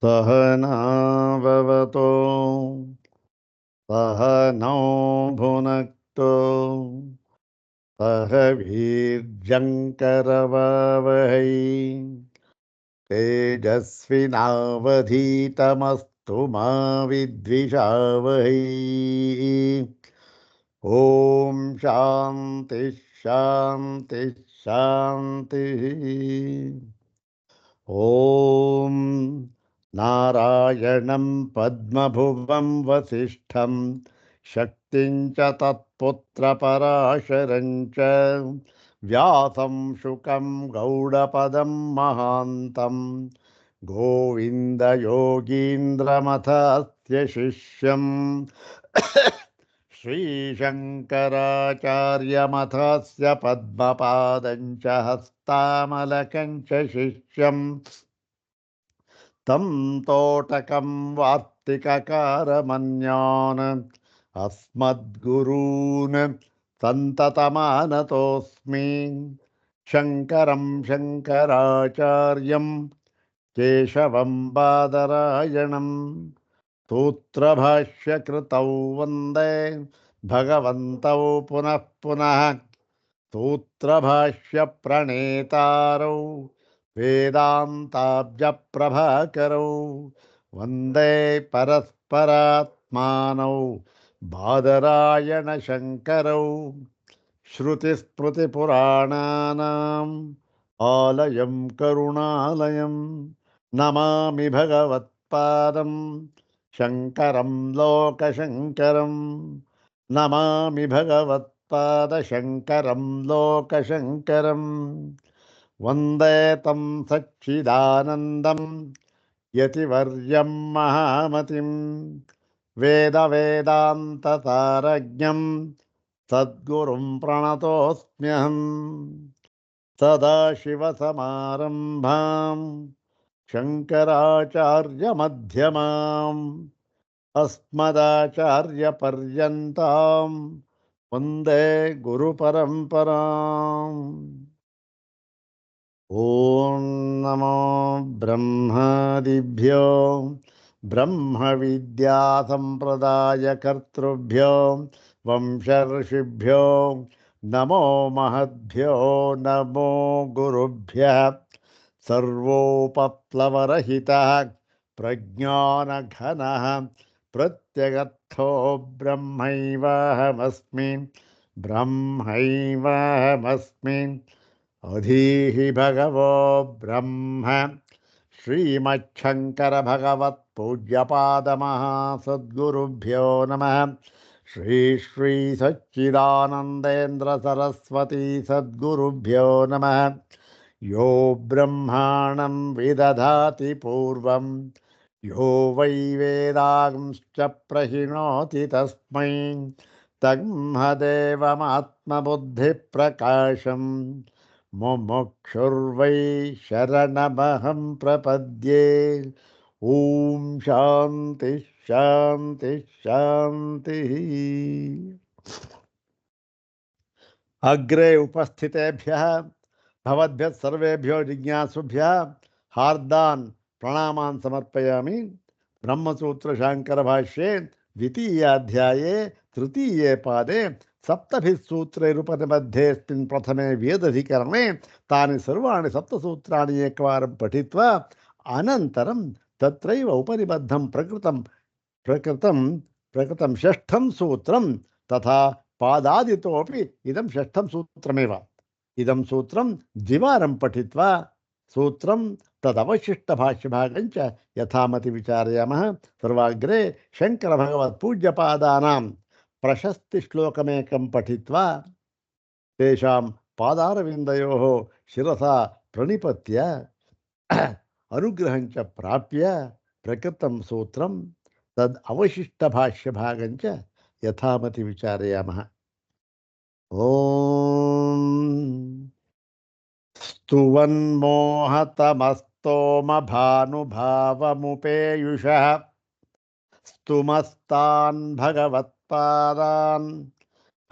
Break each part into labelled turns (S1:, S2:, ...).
S1: सहनाववतो सहनौ भुनक्तु सह वीर्यङ्करवावहै तेजस्विनावधीतमस्तु मा विद्विषावहै। ॐ शान्ति शान्ति शान्तिः। ॐ नारायणं पद्मभुवं वसिष्ठं शक्तिं च तत्पुत्रपराशरं च व्यासं शुकं गौडपदं महान्तं गोविन्दयोगीन्द्रमथस्य शिष्यं श्रीशङ्कराचार्यमथस्य पद्मपादं च हस्तामलकं च शिष्यम् तं तोटकं वार्तिककारमन्यान् अस्मद्गुरून् सन्ततमानतोऽस्मि। शङ्करं शङ्कराचार्यं केशवं बादरायणं सूत्रभाष्यकृतौ वन्दे भगवन्तौ पुनः पुनः। सूत्रभाष्यप्रणेतारौ वेदान्ताब्जप्रभाकरौ वन्दे परस्परात्मानौ बादरायणशङ्करौ। श्रुतिस्मृतिपुराणानाम् आलयं करुणालयं नमामि भगवत्पादं शङ्करं लोकशङ्करं। नमामि भगवत्पादशङ्करं लोकशङ्करं। वन्दे तं सच्चिदानन्दं यतिवर्यं महामतिं वेदवेदान्ततारज्ञं सद्गुरुं प्रणतोऽस्म्यहम्। सदाशिवसमारम्भां शङ्कराचार्यमध्यमाम् अस्मदाचार्यपर्यन्तां वन्दे गुरुपरम्पराम्। ॐ नमो ब्रह्मादिभ्यो ब्रह्मविद्यासम्प्रदायकर्तृभ्यो वंशर्षिभ्यो नमो महद्भ्यो नमो गुरुभ्यः। सर्वोपप्लवरहितः प्रज्ञानघनः प्रत्यगर्थो ब्रह्मैवाहमस्मि ब्रह्मैवाहमस्मि। अधीहि भगवो ब्रह्म श्रीमच्छङ्कर भगवत्पूज्यपादमहासद्गुरुभ्यो नमः। श्री श्री सच्चिदानन्देन्द्र सरस्वती सद्गुरुभ्यो नमः। यो ब्रह्माणं विदधाति पूर्वं यो वै वेदांश्च प्रहिणोति तस्मै तन्मदेवमात्मबुद्धिप्रकाशम् मुमुक्षुर्वै शरणमहं प्रपद्ये। ॐ शान्ति शान्ति शान्तिः। अग्रे उपस्थितेभ्यः भवद्भ्यः सर्वेभ्यो जिज्ञासुभ्यः हार्दान् प्रणामान् समर्पयामि। ब्रह्मसूत्र शांकर भाष्ये द्वितीयाध्याये तृतीये पादे सप्तभिः सूत्रैरुपनिबद्धेऽस्मिन् प्रथमे वेदधिकरणे तानि सर्वाणि सप्तसूत्राणि एकवारं पठित्वा अनन्तरं तत्रैव उपनिबद्धं प्रकृतं प्रकृतं प्रकृतं षष्ठं सूत्रं तथा पादादितोऽपि इदं षष्ठं सूत्रमेव। इदं सूत्रं द्विवारं पठित्वा सूत्रं तदवशिष्टभाष्यभागं च यथामति विचारयामः। सर्वाग्रे शङ्करभगवत्पूज्यपादानां प्रशस्तिश्लोकमेकं पठित्वा तेषां पादारविन्दयोः शिरसा प्रणिपत्य अनुग्रहं च प्राप्य प्रकृतं सूत्रं तद् अवशिष्टभाष्यभागं च यथामति विचारयामः। ॐ स्तुवन्मोहतमस्तोमभानुभावमुपेयुषः स्तुमस्तान् भगवत्पादान्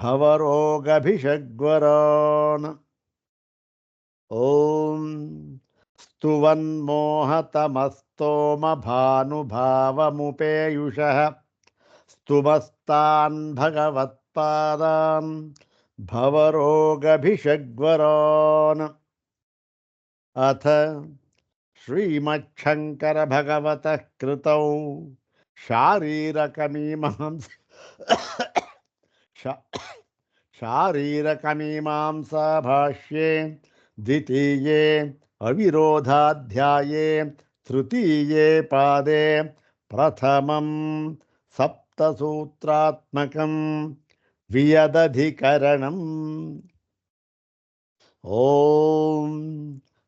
S1: भवरोगभिषग्वरान्। ॐ स्तुवन्मोहतमस्तोमभानुभावमुपेयुषः ಸ್ತೋಮ ಭಾನುಭಾವಮುಪೇಯುಷಃ ಸ್ತುಮಸ್ತಾನ್ ಭಗವತ್ಪಾದಾನ್ ಭವರೋಗಭಿಷಗ್ವರಾನ್. ಅಥ ಶ್ರೀಮಚ್ಛಂಕರ ಭಗವತಃ ಕೃತೌ ಶಾರೀರಕಮೀಮಾಂಸ ಶಾರೀರಕಮೀಮಾಂಸಾ ಭಾಷ್ಯೆ ದ್ವಿತೀಯೇ ಅವಿರೋಧಾಧ್ಯಾಯೇ ತೃತೀಯೇ ಪಾದೆ ಪ್ರಥಮಂ ಸಪ್ತಸೂತ್ರಾತ್ಮಕಂ ವಿಯದಧಿಕರಣಂ. ಓಂ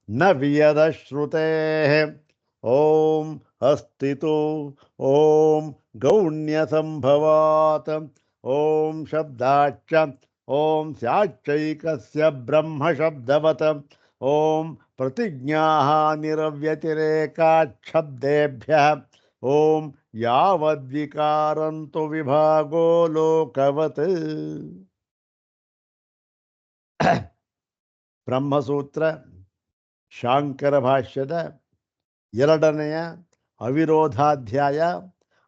S1: ನ ವಿಯದಶ್ರುತೇಃ ಓಂ ಅಸ್ತಿತು ಓಂ ಗೌಣ್ಯಸಂಭವಾತ್ ಓಂ ಶಬ್ದಾಚ್ಚ ಓಂ ಸ್ಯಾಚ್ಚೈಕಸ್ಯ ಬ್ರಹ್ಮಶಬ್ದವತ್ ಓಂ ಪ್ರತಿಜ್ಞಾಃ ನಿರವ್ಯತಿರೇಕಾಚ್ಛಬ್ದೇಭ್ಯಃ ಓಂ ಯಾವದ್ವಿಕಾರಂತು ವಿಭಾಗೋ ಲೋಕವತ್. ಬ್ರಹ್ಮಸೂತ್ರ ಶಾಂಕರ ಭಾಷ್ಯದ 2ನೆಯ ಅವಿರೋಧಾಧ್ಯಾಯ,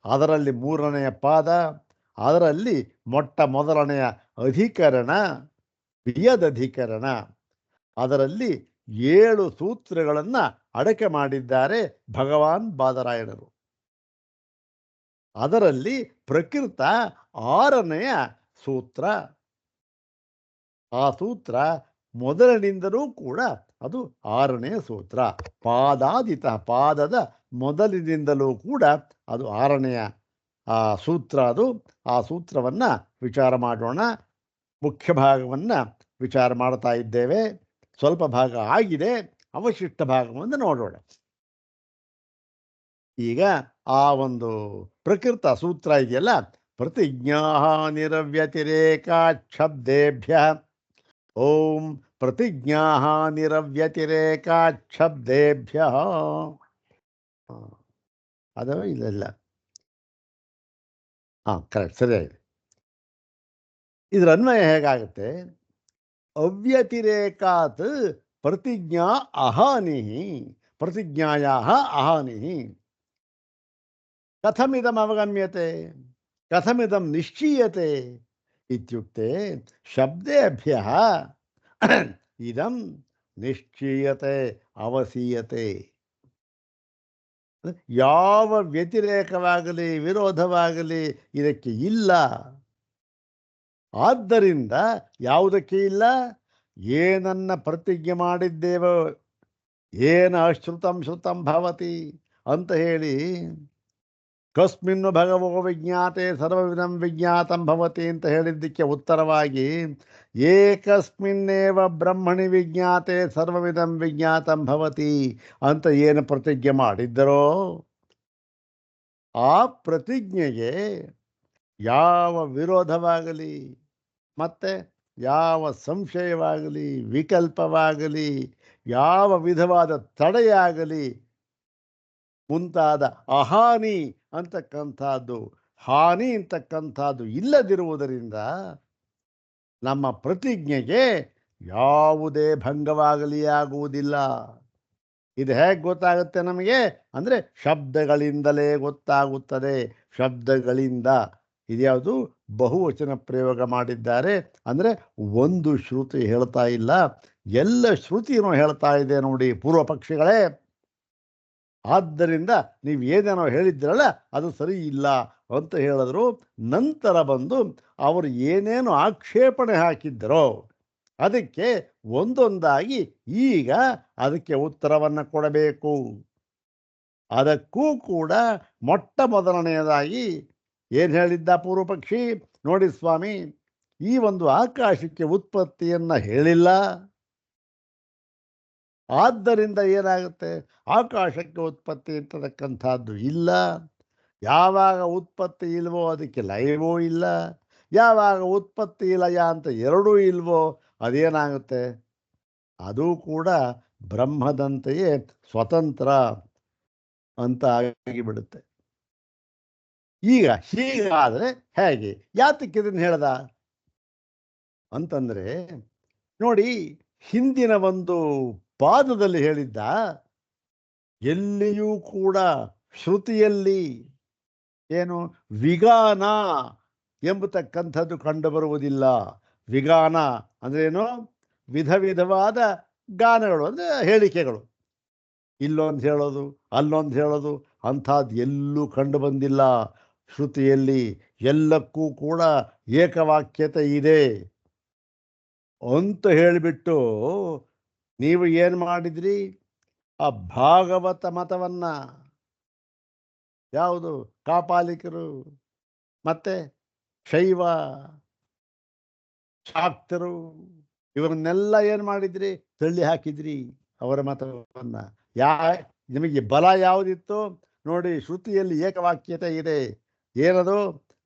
S1: ಅದರಲ್ಲಿ 3ನೆಯ ಪಾದ, ಅದರಲ್ಲಿ ಮೊಟ್ಟ ಮೊದಲನೆಯ ಅಧಿಕರಣ ವಿಯದಧಿಕರಣ. ಅದರಲ್ಲಿ 7 ಸೂತ್ರಗಳನ್ನು ಅಡಕೆ ಮಾಡಿದ್ದಾರೆ ಭಗವಾನ್ ಬಾದರಾಯಣರು. ಅದರಲ್ಲಿ ಪ್ರಕೃತ 6ನೆಯ ಸೂತ್ರ. ಆ ಸೂತ್ರ ಮೊದಲಿನಿಂದಲೂ ಕೂಡ ಅದು 6ನೇ ಸೂತ್ರ. ಪಾದಾದಿತ, ಪಾದದ ಮೊದಲಿನಿಂದಲೂ ಕೂಡ ಅದು 6ನೆಯ ಸೂತ್ರ. ಅದು ಆ ಸೂತ್ರವನ್ನು ವಿಚಾರ ಮಾಡೋಣ. ಮುಖ್ಯ ಭಾಗವನ್ನು ವಿಚಾರ ಮಾಡ್ತಾ ಇದ್ದೇವೆ. ಸ್ವಲ್ಪ ಭಾಗ ಆಗಿದೆ, ಅವಶಿಷ್ಟ ಭಾಗವನ್ನು ನೋಡೋಣ. ಈಗ ಆ ಒಂದು ಪ್ರಕೃತ ಸೂತ್ರ ಇದೆಯಲ್ಲ, ಪ್ರತಿಜ್ಞಾ ನಿರವ್ಯತಿರೇಕಾಚ್ಛಬ್ದೇಭ್ಯ ಓಂ ಪ್ರತಿಜ್ಞಾ ನಿರವ್ಯತಿರೇಕಾಚ್ಛಬ್ದೇಭ್ಯ. ಅದು ಇಲ್ಲ, ಕರೆಕ್ಟ್, ಸರಿಯಾಗಿದೆ. ಇದರ ಅನ್ವಯ ಹೇಗಾಗುತ್ತೆ? ಅವ್ಯತಿರೇಕಾತ್ ಪ್ರತಿಜ್ಞಾ ಅಹಾನಿ, ಪ್ರತಿಜ್ಞಾಯಾ ಅಹಾನಿ. ಕಥಮಿದಂ ಅವಗಮ್ಯತೆ, ಕಥಮಿದಂ ನಿಶ್ಚೀಯತೆ ಇತ್ಯುಕ್ತೆ ಶಬ್ದೇಭ್ಯಃ ಇದಂ ನಿಶ್ಚೀಯತೆ ಅವಸೀಯತೆ. ಯಾವ ವ್ಯತಿರೇಕವಾಗಲಿ ವಿರೋಧವಾಗಲಿ ಇದಕ್ಕೆ ಇಲ್ಲ. ಆದ್ದರಿಂದ ಯಾವುದಕ್ಕೆ ಇಲ್ಲ? ಏನನ್ನ ಪ್ರತಿಜ್ಞೆ ಮಾಡಿದ್ದೇವೋ, ಏನ ಅಶ್ರುತಂ ಶ್ರುತಂ ಭವತಿ ಅಂತ ಹೇಳಿ, ಕಸ್ಮಿನ್ನು ಭಗವೋ ವಿಜ್ಞಾತೆ ಸರ್ವವಿಧಂ ವಿಜ್ಞಾತಂ ಭವತಿ ಅಂತ ಹೇಳಿದ್ದಕ್ಕೆ ಉತ್ತರವಾಗಿ ಏಕಸ್ಮಿನ್ನೇವ ಬ್ರಹ್ಮಣಿ ವಿಜ್ಞಾತೆ ಸರ್ವವಿಧಂ ವಿಜ್ಞಾತಂ ಭವತಿ ಅಂತ ಏನು ಪ್ರತಿಜ್ಞೆ ಮಾಡಿದ್ದರೋ ಆ ಪ್ರತಿಜ್ಞೆಗೆ ಯಾವ ವಿರೋಧವಾಗಲಿ, ಮತ್ತೆ ಯಾವ ಸಂಶಯವಾಗಲಿ, ವಿಕಲ್ಪವಾಗಲಿ, ಯಾವ ವಿಧವಾದ ತಡೆಯಾಗಲಿ, ಮುಂತಾದ ಅಹಾನಿ ಅಂತಕ್ಕಂಥದ್ದು, ಹಾನಿ ಅಂತಕ್ಕಂಥದ್ದು ಇಲ್ಲದಿರುವುದರಿಂದ ನಮ್ಮ ಪ್ರತಿಜ್ಞೆಗೆ ಯಾವುದೇ ಭಂಗವಾಗಲಿ ಆಗುವುದಿಲ್ಲ. ಇದು ಹೇಗೆ ಗೊತ್ತಾಗುತ್ತೆ ನಮಗೆ ಅಂದರೆ ಶಬ್ದಗಳಿಂದಲೇ ಗೊತ್ತಾಗುತ್ತದೆ. ಶಬ್ದಗಳಿಂದ. ಇದ್ಯಾವುದು ಬಹುವಚನ ಪ್ರಯೋಗ ಮಾಡಿದ್ದಾರೆ. ಅಂದರೆ ಒಂದು ಶ್ರುತಿ ಹೇಳ್ತಾ ಇಲ್ಲ, ಎಲ್ಲ ಶ್ರುತಿನೂ ಹೇಳ್ತಾ ಇದೆ ನೋಡಿ ಪೂರ್ವ ಪಕ್ಷಿಗಳೇ. ಆದ್ದರಿಂದ ನೀವು ಏನೇನೋ ಹೇಳಿದ್ರಲ್ಲ ಅದು ಸರಿ ಇಲ್ಲ ಅಂತ ಹೇಳಿದ್ರು. ನಂತರ ಬಂದು ಅವರು ಏನೇನು ಆಕ್ಷೇಪಣೆ ಹಾಕಿದ್ದರೋ ಅದಕ್ಕೆ ಒಂದೊಂದಾಗಿ ಈಗ ಅದಕ್ಕೆ ಉತ್ತರವನ್ನು ಕೊಡಬೇಕು. ಅದಕ್ಕೂ ಕೂಡ ಮೊಟ್ಟ ಮೊದಲನೆಯದಾಗಿ ಏನು ಹೇಳಿದ್ದ ಪೂರ್ವ ಪಕ್ಷಿ? ನೋಡಿ ಸ್ವಾಮಿ, ಈ ಒಂದು ಆಕಾಶಕ್ಕೆ ಉತ್ಪತ್ತಿಯನ್ನು ಹೇಳಿಲ್ಲ. ಆದ್ದರಿಂದ ಏನಾಗುತ್ತೆ? ಆಕಾಶಕ್ಕೆ ಉತ್ಪತ್ತಿ ಇರ್ತಕ್ಕಂಥದ್ದು ಇಲ್ಲ. ಯಾವಾಗ ಉತ್ಪತ್ತಿ ಇಲ್ವೋ ಅದಕ್ಕೆ ಲಯವೂ ಇಲ್ಲ. ಯಾವಾಗ ಉತ್ಪತ್ತಿ ಲಯ ಅಂತ ಎರಡೂ ಇಲ್ವೋ ಅದೇನಾಗುತ್ತೆ? ಅದು ಕೂಡ ಬ್ರಹ್ಮದಂತೆಯೇ ಸ್ವತಂತ್ರ ಅಂತ ಆಗಿಬಿಡುತ್ತೆ. ಈಗ ಹೀಗಾದರೆ ಹೇಗೆ? ಯಾತಕ್ಕೆ ಇದನ್ನು ಹೇಳ್ದ ಅಂತಂದರೆ ನೋಡಿ, ಹಿಂದಿನ ಒಂದು ಪಾದದಲ್ಲಿ ಹೇಳಿದ್ದ ಎಲ್ಲಿಯೂ ಕೂಡ ಶ್ರುತಿಯಲ್ಲಿ ಏನು ವಿಗಾನ ಎಂಬತಕ್ಕಂಥದ್ದು ಕಂಡುಬರುವುದಿಲ್ಲ. ವಿಗಾನ ಅಂದ್ರೇನು? ವಿಧ ವಿಧವಾದ ಗಾನಗಳು, ಅಂದರೆ ಹೇಳಿಕೆಗಳು. ಇಲ್ಲೊಂದು ಹೇಳೋದು, ಅಲ್ಲೊಂದು ಹೇಳೋದು, ಅಂಥದ್ದು ಎಲ್ಲೂ ಕಂಡು ಬಂದಿಲ್ಲ. ಶ್ರುತಿಯಲ್ಲಿ ಎಲ್ಲಕ್ಕೂ ಕೂಡ ಏಕವಾಕ್ಯತೆ ಇದೆ ಅಂತ ಹೇಳಿಬಿಟ್ಟು ನೀವು ಏನು ಮಾಡಿದ್ರಿ? ಆ ಭಾಗವತ ಮತವನ್ನ, ಯಾವುದು ಕಾಪಾಲಿಕರು ಮತ್ತೆ ಶೈವ ಶಾಕ್ತರು ಇವರನ್ನೆಲ್ಲ ಏನು ಮಾಡಿದ್ರಿ? ತಳ್ಳಿ ಹಾಕಿದ್ರಿ ಅವರ ಮತವನ್ನ. ನಿಮಗೆ ಬಲ ಯಾವುದಿತ್ತು ನೋಡಿ? ಶ್ರುತಿಯಲ್ಲಿ ಏಕವಾಕ್ಯತೆ ಇದೆ. ಏನದು?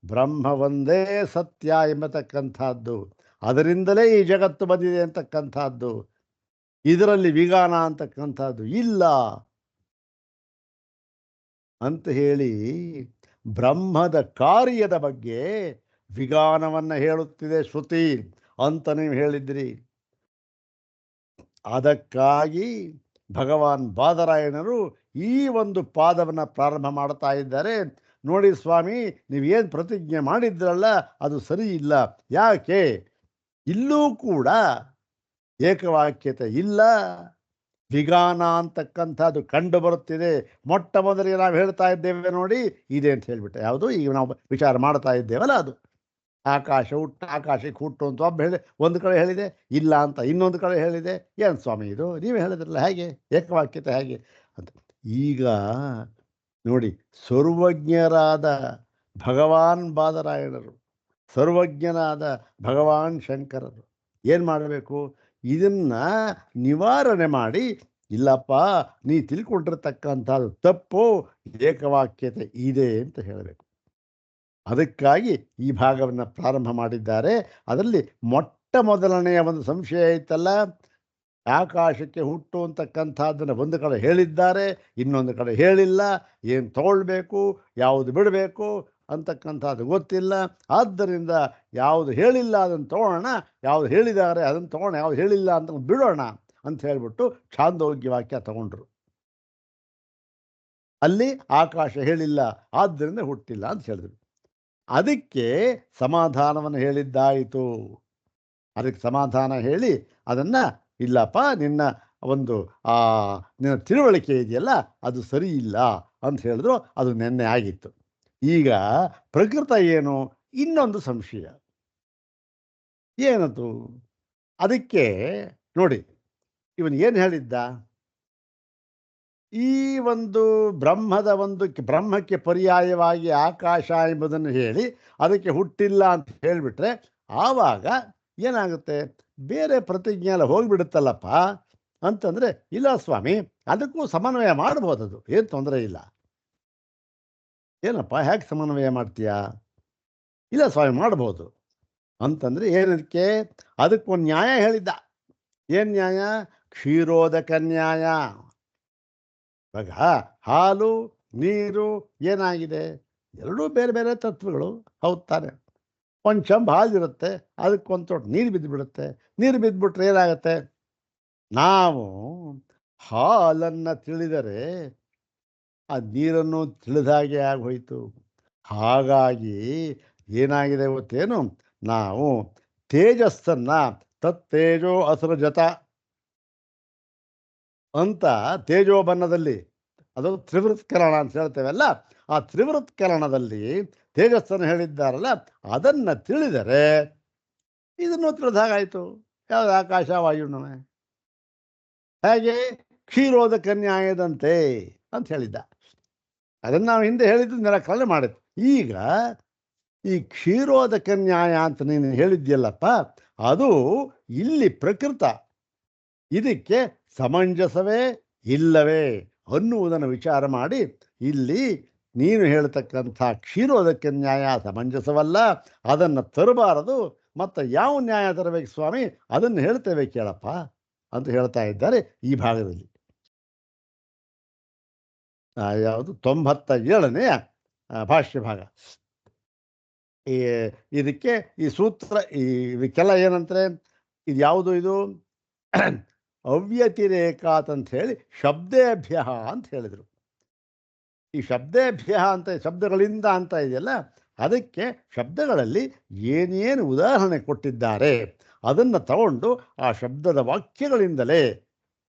S1: ಬ್ರಹ್ಮ ಒಂದೇ ಸತ್ಯ ಎಂಬತಕ್ಕಂಥದ್ದು. ಅದರಿಂದಲೇ ಈ ಜಗತ್ತು ಬಂದಿದೆ ಅಂತಕ್ಕಂಥದ್ದು. ಇದರಲ್ಲಿ ವಿಗಾನ ಅಂತಕ್ಕಂಥದ್ದು ಇಲ್ಲ ಅಂತ ಹೇಳಿ ಬ್ರಹ್ಮದ ಕಾರ್ಯದ ಬಗ್ಗೆ ವಿಗಾನವನ್ನು ಹೇಳುತ್ತಿದೆ ಶ್ರುತಿ ಅಂತ ನೀವು ಹೇಳಿದ್ರಿ. ಅದಕ್ಕಾಗಿ ಭಗವಾನ್ ಬಾದರಾಯಣರು ಈ ಒಂದು ಪಾದವನ್ನು ಪ್ರಾರಂಭ ಮಾಡ್ತಾ ಇದ್ದಾರೆ. ನೋಡಿ ಸ್ವಾಮಿ, ನೀವೇನು ಪ್ರತಿಜ್ಞೆ ಮಾಡಿದ್ರಲ್ಲ ಅದು ಸರಿ ಇಲ್ಲ. ಯಾಕೆ? ಇಲ್ಲೂ ಕೂಡ ಏಕವಾಕ್ಯತೆ ಇಲ್ಲ, ವಿಗಾನ ಅಂತಕ್ಕಂಥದ್ದು ಕಂಡು ಬರುತ್ತಿದೆ. ಮೊಟ್ಟ ಮೊದಲಿಗೆ ನಾವು ಹೇಳ್ತಾ ಇದ್ದೇವೆ ನೋಡಿ, ಇದೆ ಅಂತ ಹೇಳಿಬಿಟ್ಟೆ. ಯಾವುದು ಈಗ ನಾವು ವಿಚಾರ ಮಾಡ್ತಾ ಇದ್ದೇವಲ್ಲ ಅದು. ಆಕಾಶ ಹುಟ್ಟು, ಆಕಾಶಕ್ಕೆ ಹುಟ್ಟು ಅಂತ ಒಬ್ಬ ಹೇಳಿ ಒಂದು ಕಡೆ ಹೇಳಿದೆ, ಇಲ್ಲ ಅಂತ ಇನ್ನೊಂದು ಕಡೆ ಹೇಳಿದೆ. ಏನು ಸ್ವಾಮಿ ಇದು? ನೀವೇ ಹೇಳಿದ್ರಲ್ಲ, ಹೇಗೆ ಏಕವಾಕ್ಯತೆ ಹೇಗೆ ಅಂತ. ಈಗ ನೋಡಿ, ಸರ್ವಜ್ಞರಾದ ಭಗವಾನ್ ಬಾದರಾಯಣರು, ಸರ್ವಜ್ಞನಾದ ಭಗವಾನ್ ಶಂಕರರು ಏನು ಮಾಡಬೇಕು? ಇದನ್ನ ನಿವಾರಣೆ ಮಾಡಿ, ಇಲ್ಲಪ್ಪ ನೀ ತಿಳ್ಕೊಂಡಿರ್ತಕ್ಕಂಥದ್ದು ತಪ್ಪು, ಏಕವಾಕ್ಯತೆ ಇದೆ ಅಂತ ಹೇಳಬೇಕು. ಅದಕ್ಕಾಗಿ ಈ ಭಾಗವನ್ನು ಪ್ರಾರಂಭ ಮಾಡಿದ್ದಾರೆ. ಅದರಲ್ಲಿ ಮೊಟ್ಟ ಮೊದಲನೆಯ ಒಂದು ಸಂಶಯ ಇತ್ತಲ್ಲ, ಆಕಾಶಕ್ಕೆ ಹುಟ್ಟು ಅಂತಕ್ಕಂಥದ್ದನ್ನು ಒಂದು ಕಡೆ ಹೇಳಿದ್ದಾರೆ, ಇನ್ನೊಂದು ಕಡೆ ಹೇಳಿಲ್ಲ. ಏನು ತಗೊಳ್ಬೇಕು, ಯಾವುದು ಬಿಡಬೇಕು ಅಂತಕ್ಕಂಥದ್ದು ಗೊತ್ತಿಲ್ಲ. ಆದ್ದರಿಂದ ಯಾವುದು ಹೇಳಿಲ್ಲ ಅದನ್ನು ತಗೊಳ್ಳೋಣ, ಯಾವುದು ಹೇಳಿದ್ದಾರೆ ಅದನ್ನು ತಗೊಳ್ಳೋಣ, ಯಾವುದು ಹೇಳಿಲ್ಲ ಅಂತ ಬಿಡೋಣ ಅಂತ ಹೇಳಿಬಿಟ್ಟು ಛಾಂದೋಗ್ಯ ವಾಕ್ಯ ತಗೊಂಡ್ರು. ಅಲ್ಲಿ ಆಕಾಶ ಹೇಳಿಲ್ಲ, ಆದ್ದರಿಂದ ಹುಟ್ಟಿಲ್ಲ ಅಂತ ಹೇಳಿದ್ರು. ಅದಕ್ಕೆ ಸಮಾಧಾನವನ್ನು ಹೇಳಿದ್ದಾಯಿತು. ಅದಕ್ಕೆ ಸಮಾಧಾನ ಹೇಳಿ ಅದನ್ನು, ಇಲ್ಲಪ್ಪ ನಿನ್ನ ಒಂದು ನಿನ್ನ ತಿಳುವಳಿಕೆ ಇದೆಯಲ್ಲ ಅದು ಸರಿ ಇಲ್ಲ ಅಂತ ಹೇಳಿದ್ರು. ಅದು ನೆನ್ನೆ ಆಗಿತ್ತು. ಈಗ ಪ್ರಕೃತ ಏನು? ಇನ್ನೊಂದು ಸಂಶಯ ಏನದು? ಅದಕ್ಕೆ ನೋಡಿ, ಇವನು ಏನು ಹೇಳಿದ್ದ? ಈ ಒಂದು ಬ್ರಹ್ಮಕ್ಕೆ ಪರ್ಯಾಯವಾಗಿ ಆಕಾಶ ಎಂಬುದನ್ನು ಹೇಳಿ ಅದಕ್ಕೆ ಹುಟ್ಟಿಲ್ಲ ಅಂತ ಹೇಳಿಬಿಟ್ರೆ ಆವಾಗ ಏನಾಗುತ್ತೆ? ಬೇರೆ ಪ್ರತಿಜ್ಞೆ ಎಲ್ಲ ಹೋಗಿಬಿಡುತ್ತಲ್ಲಪ್ಪ ಅಂತಂದರೆ, ಇಲ್ಲ ಸ್ವಾಮಿ ಅದಕ್ಕೂ ಸಮನ್ವಯ ಮಾಡ್ಬೋದದು, ಏನು ತೊಂದರೆ ಇಲ್ಲ. ಏನಪ್ಪ ಹೇಗೆ ಸಮನ್ವಯ ಮಾಡ್ತೀಯಾ? ಇಲ್ಲ ಸ್ವಾಮಿ ಮಾಡ್ಬೋದು ಅಂತಂದರೆ ಏನದಕ್ಕೆ? ಅದಕ್ಕೊಂದು ನ್ಯಾಯ ಹೇಳಿದ್ದ. ಏನು ನ್ಯಾಯ? ಕ್ಷೀರೋದಕ ನ್ಯಾಯ. ಇವಾಗ ಹಾಲು ನೀರು ಏನಾಗಿದೆ? ಎರಡೂ ಬೇರೆ ಬೇರೆ ತತ್ವಗಳು, ಹೌದು ತಾನೆ? ಒಂದು ಚಂಬು ಹಾಲಿರುತ್ತೆ, ಅದಕ್ಕೊಂದು ತೊಟ್ಟು ನೀರು ಬಿದ್ದುಬಿಡುತ್ತೆ. ನೀರು ಬಿದ್ದುಬಿಟ್ರೆ ಏನಾಗುತ್ತೆ? ನಾವು ಹಾಲನ್ನು ತಿಳಿದರೆ ಆ ನೀರನ್ನು ತಿಳಿದಾಗೆ ಆಗೋಯ್ತು. ಹಾಗಾಗಿ ಏನಾಗಿದೆ ಗೊತ್ತೇನು? ನಾವು ತೇಜಸ್ಸನ್ನು ತತ್ತೇಜೋ ಅಸೃಜತ ಅಂತ ತೇಜೋ ಬಣ್ಣದಲ್ಲಿ, ಅದು ತ್ರಿವೃತ್ಕರಣ ಅಂತ ಹೇಳ್ತೇವಲ್ಲ, ಆ ತ್ರಿವೃತ್ಕರಣದಲ್ಲಿ ತೇಜಸ್ಸನ್ನು ಹೇಳಿದ್ದಾರಲ್ಲ, ಅದನ್ನು ತಿಳಿದರೆ ಇದನ್ನು ತಿಳಿದಾಗಾಯಿತು. ಯಾವುದು? ಆಕಾಶ ವಾಯುನವೇ. ಹೇಗೆ? ಕ್ಷೀರೋದಕ ನ್ಯಾಯದಂತೆ ಅಂತ ಹೇಳಿದ್ದ. ಅದನ್ನು ನಾವು ಹಿಂದೆ ಹೇಳಿದ್ದು ನಿರಾಕರಣೆ ಮಾಡಿದ್ದು. ಈಗ ಈ ಕ್ಷೀರೋದಕ ನ್ಯಾಯ ಅಂತ ನೀನು ಹೇಳಿದ್ಯಲ್ಲಪ್ಪ, ಅದು ಇಲ್ಲಿ ಪ್ರಕೃತ ಇದಕ್ಕೆ ಸಮಂಜಸವೇ ಇಲ್ಲವೇ ಅನ್ನುವುದನ್ನು ವಿಚಾರ ಮಾಡಿ, ಇಲ್ಲಿ ನೀನು ಹೇಳ್ತಕ್ಕಂಥ ಕ್ಷೀರೋದಕ ನ್ಯಾಯ ಸಮಂಜಸವಲ್ಲ, ಅದನ್ನು ತರಬಾರದು. ಮತ್ತು ಯಾವ ನ್ಯಾಯ ತರಬೇಕು ಸ್ವಾಮಿ? ಅದನ್ನು ಹೇಳ್ತೇವೆ ಕೇಳಪ್ಪ ಅಂತ ಹೇಳ್ತಾ ಇದ್ದಾರೆ ಈ ಭಾಗದಲ್ಲಿ. ಯಾವುದು? 97ನೇ ಭಾಷ್ಯ ಭಾಗ. ಇದಕ್ಕೆ ಈ ಸೂತ್ರ ಇದಕ್ಕೆಲ್ಲ ಏನಂತಾರೆ? ಇದು ಯಾವುದು? ಇದು ಅವ್ಯತಿರೇಕಾತ್ ಅಂತ ಹೇಳಿ ಶಬ್ದೇಭ್ಯ ಅಂತ ಹೇಳಿದರು. ಈ ಶಬ್ದೇಭ್ಯ ಅಂತ ಶಬ್ದಗಳಿಂದ ಅಂತ ಇದೆಯಲ್ಲ, ಅದಕ್ಕೆ ಶಬ್ದಗಳಲ್ಲಿ ಏನೇನು ಉದಾಹರಣೆ ಕೊಟ್ಟಿದ್ದಾರೆ ಅದನ್ನು ತಗೊಂಡು ಆ ಶಬ್ದದ ವಾಕ್ಯಗಳಿಂದಲೇ,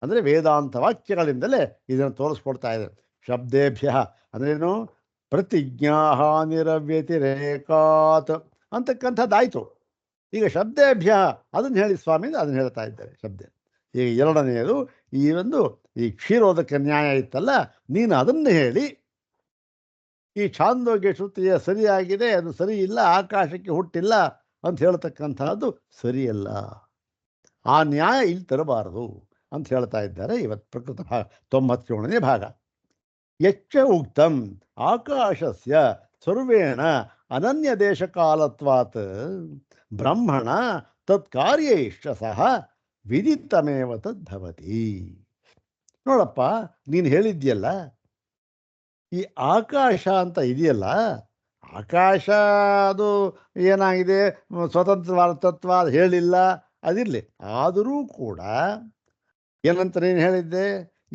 S1: ಅಂದರೆ ವೇದಾಂತ ವಾಕ್ಯಗಳಿಂದಲೇ ಇದನ್ನು ತೋರಿಸ್ಕೊಡ್ತಾ ಇದೆ. ಶಬ್ದೇಭ್ಯ ಅಂದ್ರೇನು? ಪ್ರತಿಜ್ಞಾಹಾನಿರವ್ಯತಿರೇಕಾತ್ ಅಂತಕ್ಕಂಥದ್ದಾಯಿತು. ಈಗ ಶಬ್ದೇಭ್ಯ ಅದನ್ನು ಹೇಳಿ ಸ್ವಾಮಿ ಅದನ್ನು ಹೇಳ್ತಾ ಇದ್ದಾರೆ ಶಬ್ದ. ಈಗ ಎರಡನೆಯದು ಈ ಕ್ಷೀರೋದಕ ನ್ಯಾಯ ಇತ್ತಲ್ಲ, ನೀನು ಅದನ್ನು ಹೇಳಿ ಈ ಛಾಂದೋಗ್ಯ ಶ್ರುತಿಯ ಸರಿಯಾಗಿದೆ, ಅದು ಸರಿ ಇಲ್ಲ, ಆಕಾಶಕ್ಕೆ ಹುಟ್ಟಿಲ್ಲ ಅಂತ ಹೇಳ್ತಕ್ಕಂಥದ್ದು ಸರಿಯಲ್ಲ, ಆ ನ್ಯಾಯ ಇಲ್ಲಿ ತರಬಾರದು ಅಂತ ಹೇಳ್ತಾ ಇದ್ದಾರೆ. ಇವತ್ತು ಪ್ರಕೃತ 97ನೇ ಭಾಗ. ಯಚ್ಚ ಉಕ್ತಂ ಆಕಾಶಸ್ಯ ಸರ್ವೇಣ ಅನನ್ಯ ದೇಶ ಕಾಲತ್ವಾತ್ ಬ್ರಹ್ಮಣ ತತ್ಕಾರ್ಯೈಶ್ಚ ಸಹ ವಿದಿತ್ತಮೇವ ತದ್ಭವತಿ. ನೋಡಪ್ಪ, ನೀನು ಹೇಳಿದ್ಯಲ್ಲ, ಈ ಆಕಾಶ ಅಂತ ಇದೆಯಲ್ಲ, ಆಕಾಶ ಅದು ಏನಾಗಿದೆ, ಸ್ವತಂತ್ರವಾದ ತತ್ವ ಹೇಳಿಲ್ಲ, ಅದಿರಲಿ. ಆದರೂ ಕೂಡ ಏನಂತ ನೀನು ಹೇಳಿದ್ದೆ,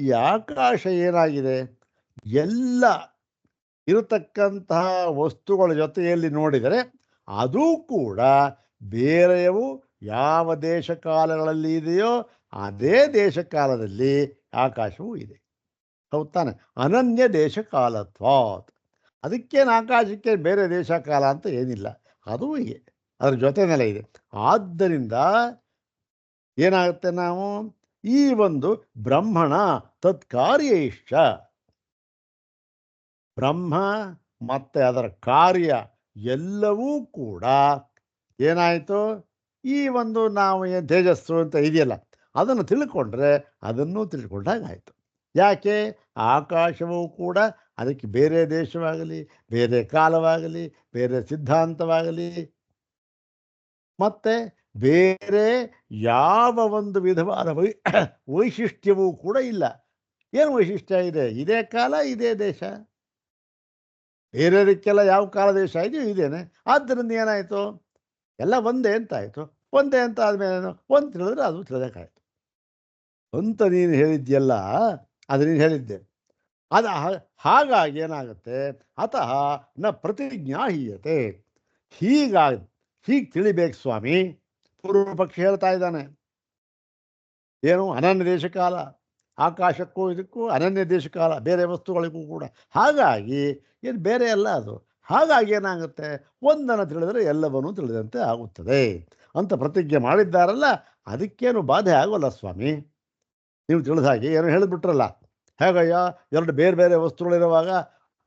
S1: ಈ ಆಕಾಶ ಏನಾಗಿದೆ, ಎಲ್ಲ ಇರತಕ್ಕಂತಹ ವಸ್ತುಗಳ ಜೊತೆಯಲ್ಲಿ ನೋಡಿದರೆ ಅದೂ ಕೂಡ ಬೇರೆಯವು ಯಾವ ದೇಶ ಕಾಲಗಳಲ್ಲಿ ಇದೆಯೋ ಅದೇ ದೇಶ ಕಾಲದಲ್ಲಿ ಆಕಾಶವೂ ಇದೆ. ಹೌದು ತಾನೆ? ಅನನ್ಯ ದೇಶ ಕಾಲತ್ವಾತ್. ಅದಕ್ಕೇನು ಆಕಾಶಕ್ಕೆ ಬೇರೆ ದೇಶ ಕಾಲ ಅಂತ ಏನಿಲ್ಲ, ಅದು ಹೀಗೆ ಅದರ ಜೊತೆನೆಲ್ಲ ಇದೆ. ಆದ್ದರಿಂದ ಏನಾಗುತ್ತೆ, ನಾವು ಈ ಬ್ರಹ್ಮಣ ತತ್ಕಾರ್ಯೈಶ್ಚ, ಬ್ರಹ್ಮ ಮತ್ತು ಅದರ ಕಾರ್ಯ ಎಲ್ಲವೂ ಕೂಡ ಏನಾಯಿತು, ಈ ನಾವು ಏನು ತೇಜಸ್ಸು ಅಂತ ಇದೆಯಲ್ಲ ಅದನ್ನು ತಿಳ್ಕೊಂಡ್ರೆ ಅದನ್ನು ತಿಳ್ಕೊಂಡಾಗಾಯಿತು. ಯಾಕೆ? ಆಕಾಶವೂ ಕೂಡ ಅದಕ್ಕೆ ಬೇರೆ ದೇಶವಾಗಲಿ, ಬೇರೆ ಕಾಲವಾಗಲಿ, ಬೇರೆ ಸಿದ್ಧಾಂತವಾಗಲಿ, ಮತ್ತು ಬೇರೆ ಯಾವ ವಿಧವಾದ ವೈಶಿಷ್ಟ್ಯವೂ ಕೂಡ ಇಲ್ಲ. ಏನು ವೈಶಿಷ್ಟ್ಯ ಇದೆ? ಇದೇ ಕಾಲ, ಇದೇ ದೇಶ. ಬೇರೆದಕ್ಕೆಲ್ಲ ಯಾವ ಕಾಲ ದೇಶ ಇದೆಯೋ ಇದೇನೆ. ಆದ್ದರಿಂದ ಏನಾಯಿತು, ಎಲ್ಲ ಒಂದೇ ಅಂತಾಯಿತು. ಒಂದೇ ಅಂತ ಆದಮೇಲೆ ಒಂದು ತಿಳಿದ್ರೆ ಅದು ತಿಳಿದಕ್ಕಾಯ್ತು ಅಂತ ನೀನು ಹೇಳಿದ್ಯಲ್ಲ, ಅದು ನೀನು ಹೇಳಿದ್ದೆ. ಅದು ಹಾಗಾಗಿ ಏನಾಗುತ್ತೆ, ಅತಃ ನ ಪ್ರತಿಜ್ಞಾಹೀಯತೆ. ಹೀಗೆ ತಿಳಿಬೇಕು ಸ್ವಾಮಿ. ಪೂರ್ವ ಪಕ್ಷಿ ಹೇಳ್ತಾ ಇದ್ದಾನೆ, ಏನು ಅನನ್ಯ ದೇಶ ಕಾಲ, ಆಕಾಶಕ್ಕೂ ಇದಕ್ಕೂ ಅನನ್ಯ ದೇಶ ಕಾಲ, ಬೇರೆ ವಸ್ತುಗಳಿಗೂ ಕೂಡ. ಹಾಗಾಗಿ ಏನು ಬೇರೆ ಅಲ್ಲ ಅದು. ಹಾಗಾಗಿ ಏನಾಗುತ್ತೆ, ಒಂದನ್ನು ತಿಳಿದರೆ ಎಲ್ಲವನ್ನೂ ತಿಳಿದಂತೆ ಆಗುತ್ತದೆ ಅಂತ ಪ್ರತಿಜ್ಞೆ ಮಾಡಿದ್ದಾರಲ್ಲ, ಅದಕ್ಕೇನು ಬಾಧೆ ಆಗೋಲ್ಲ ಸ್ವಾಮಿ. ನೀವು ತಿಳಿದ ಹಾಗೆ ಏನು ಹೇಳಿಬಿಟ್ರಲ್ಲ, ಹೇಗಯ್ಯ, ಎರಡು ಬೇರೆ ಬೇರೆ ವಸ್ತುಗಳಿರುವಾಗ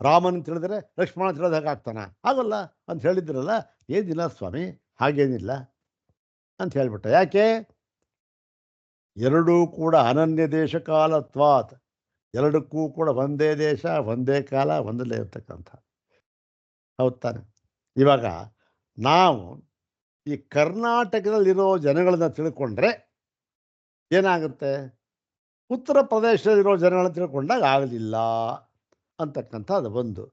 S1: ರಾಮನ ತಿಳಿದರೆ ಲಕ್ಷ್ಮಣ ತಿಳಿದ ಹಾಗೆ ಆಗ್ತಾನ? ಆಗೋಲ್ಲ ಅಂತ ಹೇಳಿದ್ರಲ್ಲ. ಏನಿಲ್ಲ ಸ್ವಾಮಿ, ಹಾಗೇನಿಲ್ಲ ಅಂತ ಹೇಳಿಬಿಟ್ಟ. ಯಾಕೆ? ಎರಡೂ ಕೂಡ ಅನನ್ಯ ದೇಶ ಕಾಲತ್ವಾತ್, ಎರಡಕ್ಕೂ ಕೂಡ ಒಂದೇ ದೇಶ, ಒಂದೇ ಕಾಲ, ಒಂದಲ್ಲೇ ಇರ್ತಕ್ಕಂಥ. ಹೌದು ತಾನೆ? ಇವಾಗ ನಾವು ಈ ಕರ್ನಾಟಕದಲ್ಲಿರೋ ಜನಗಳನ್ನ ತಿಳ್ಕೊಂಡ್ರೆ ಏನಾಗುತ್ತೆ, ಉತ್ತರ ಪ್ರದೇಶದಲ್ಲಿರೋ ಜನಗಳನ್ನ ತಿಳ್ಕೊಂಡಾಗ ಆಗಲಿಲ್ಲ ಅಂತಕ್ಕಂಥದ್ದು ಒಂದು.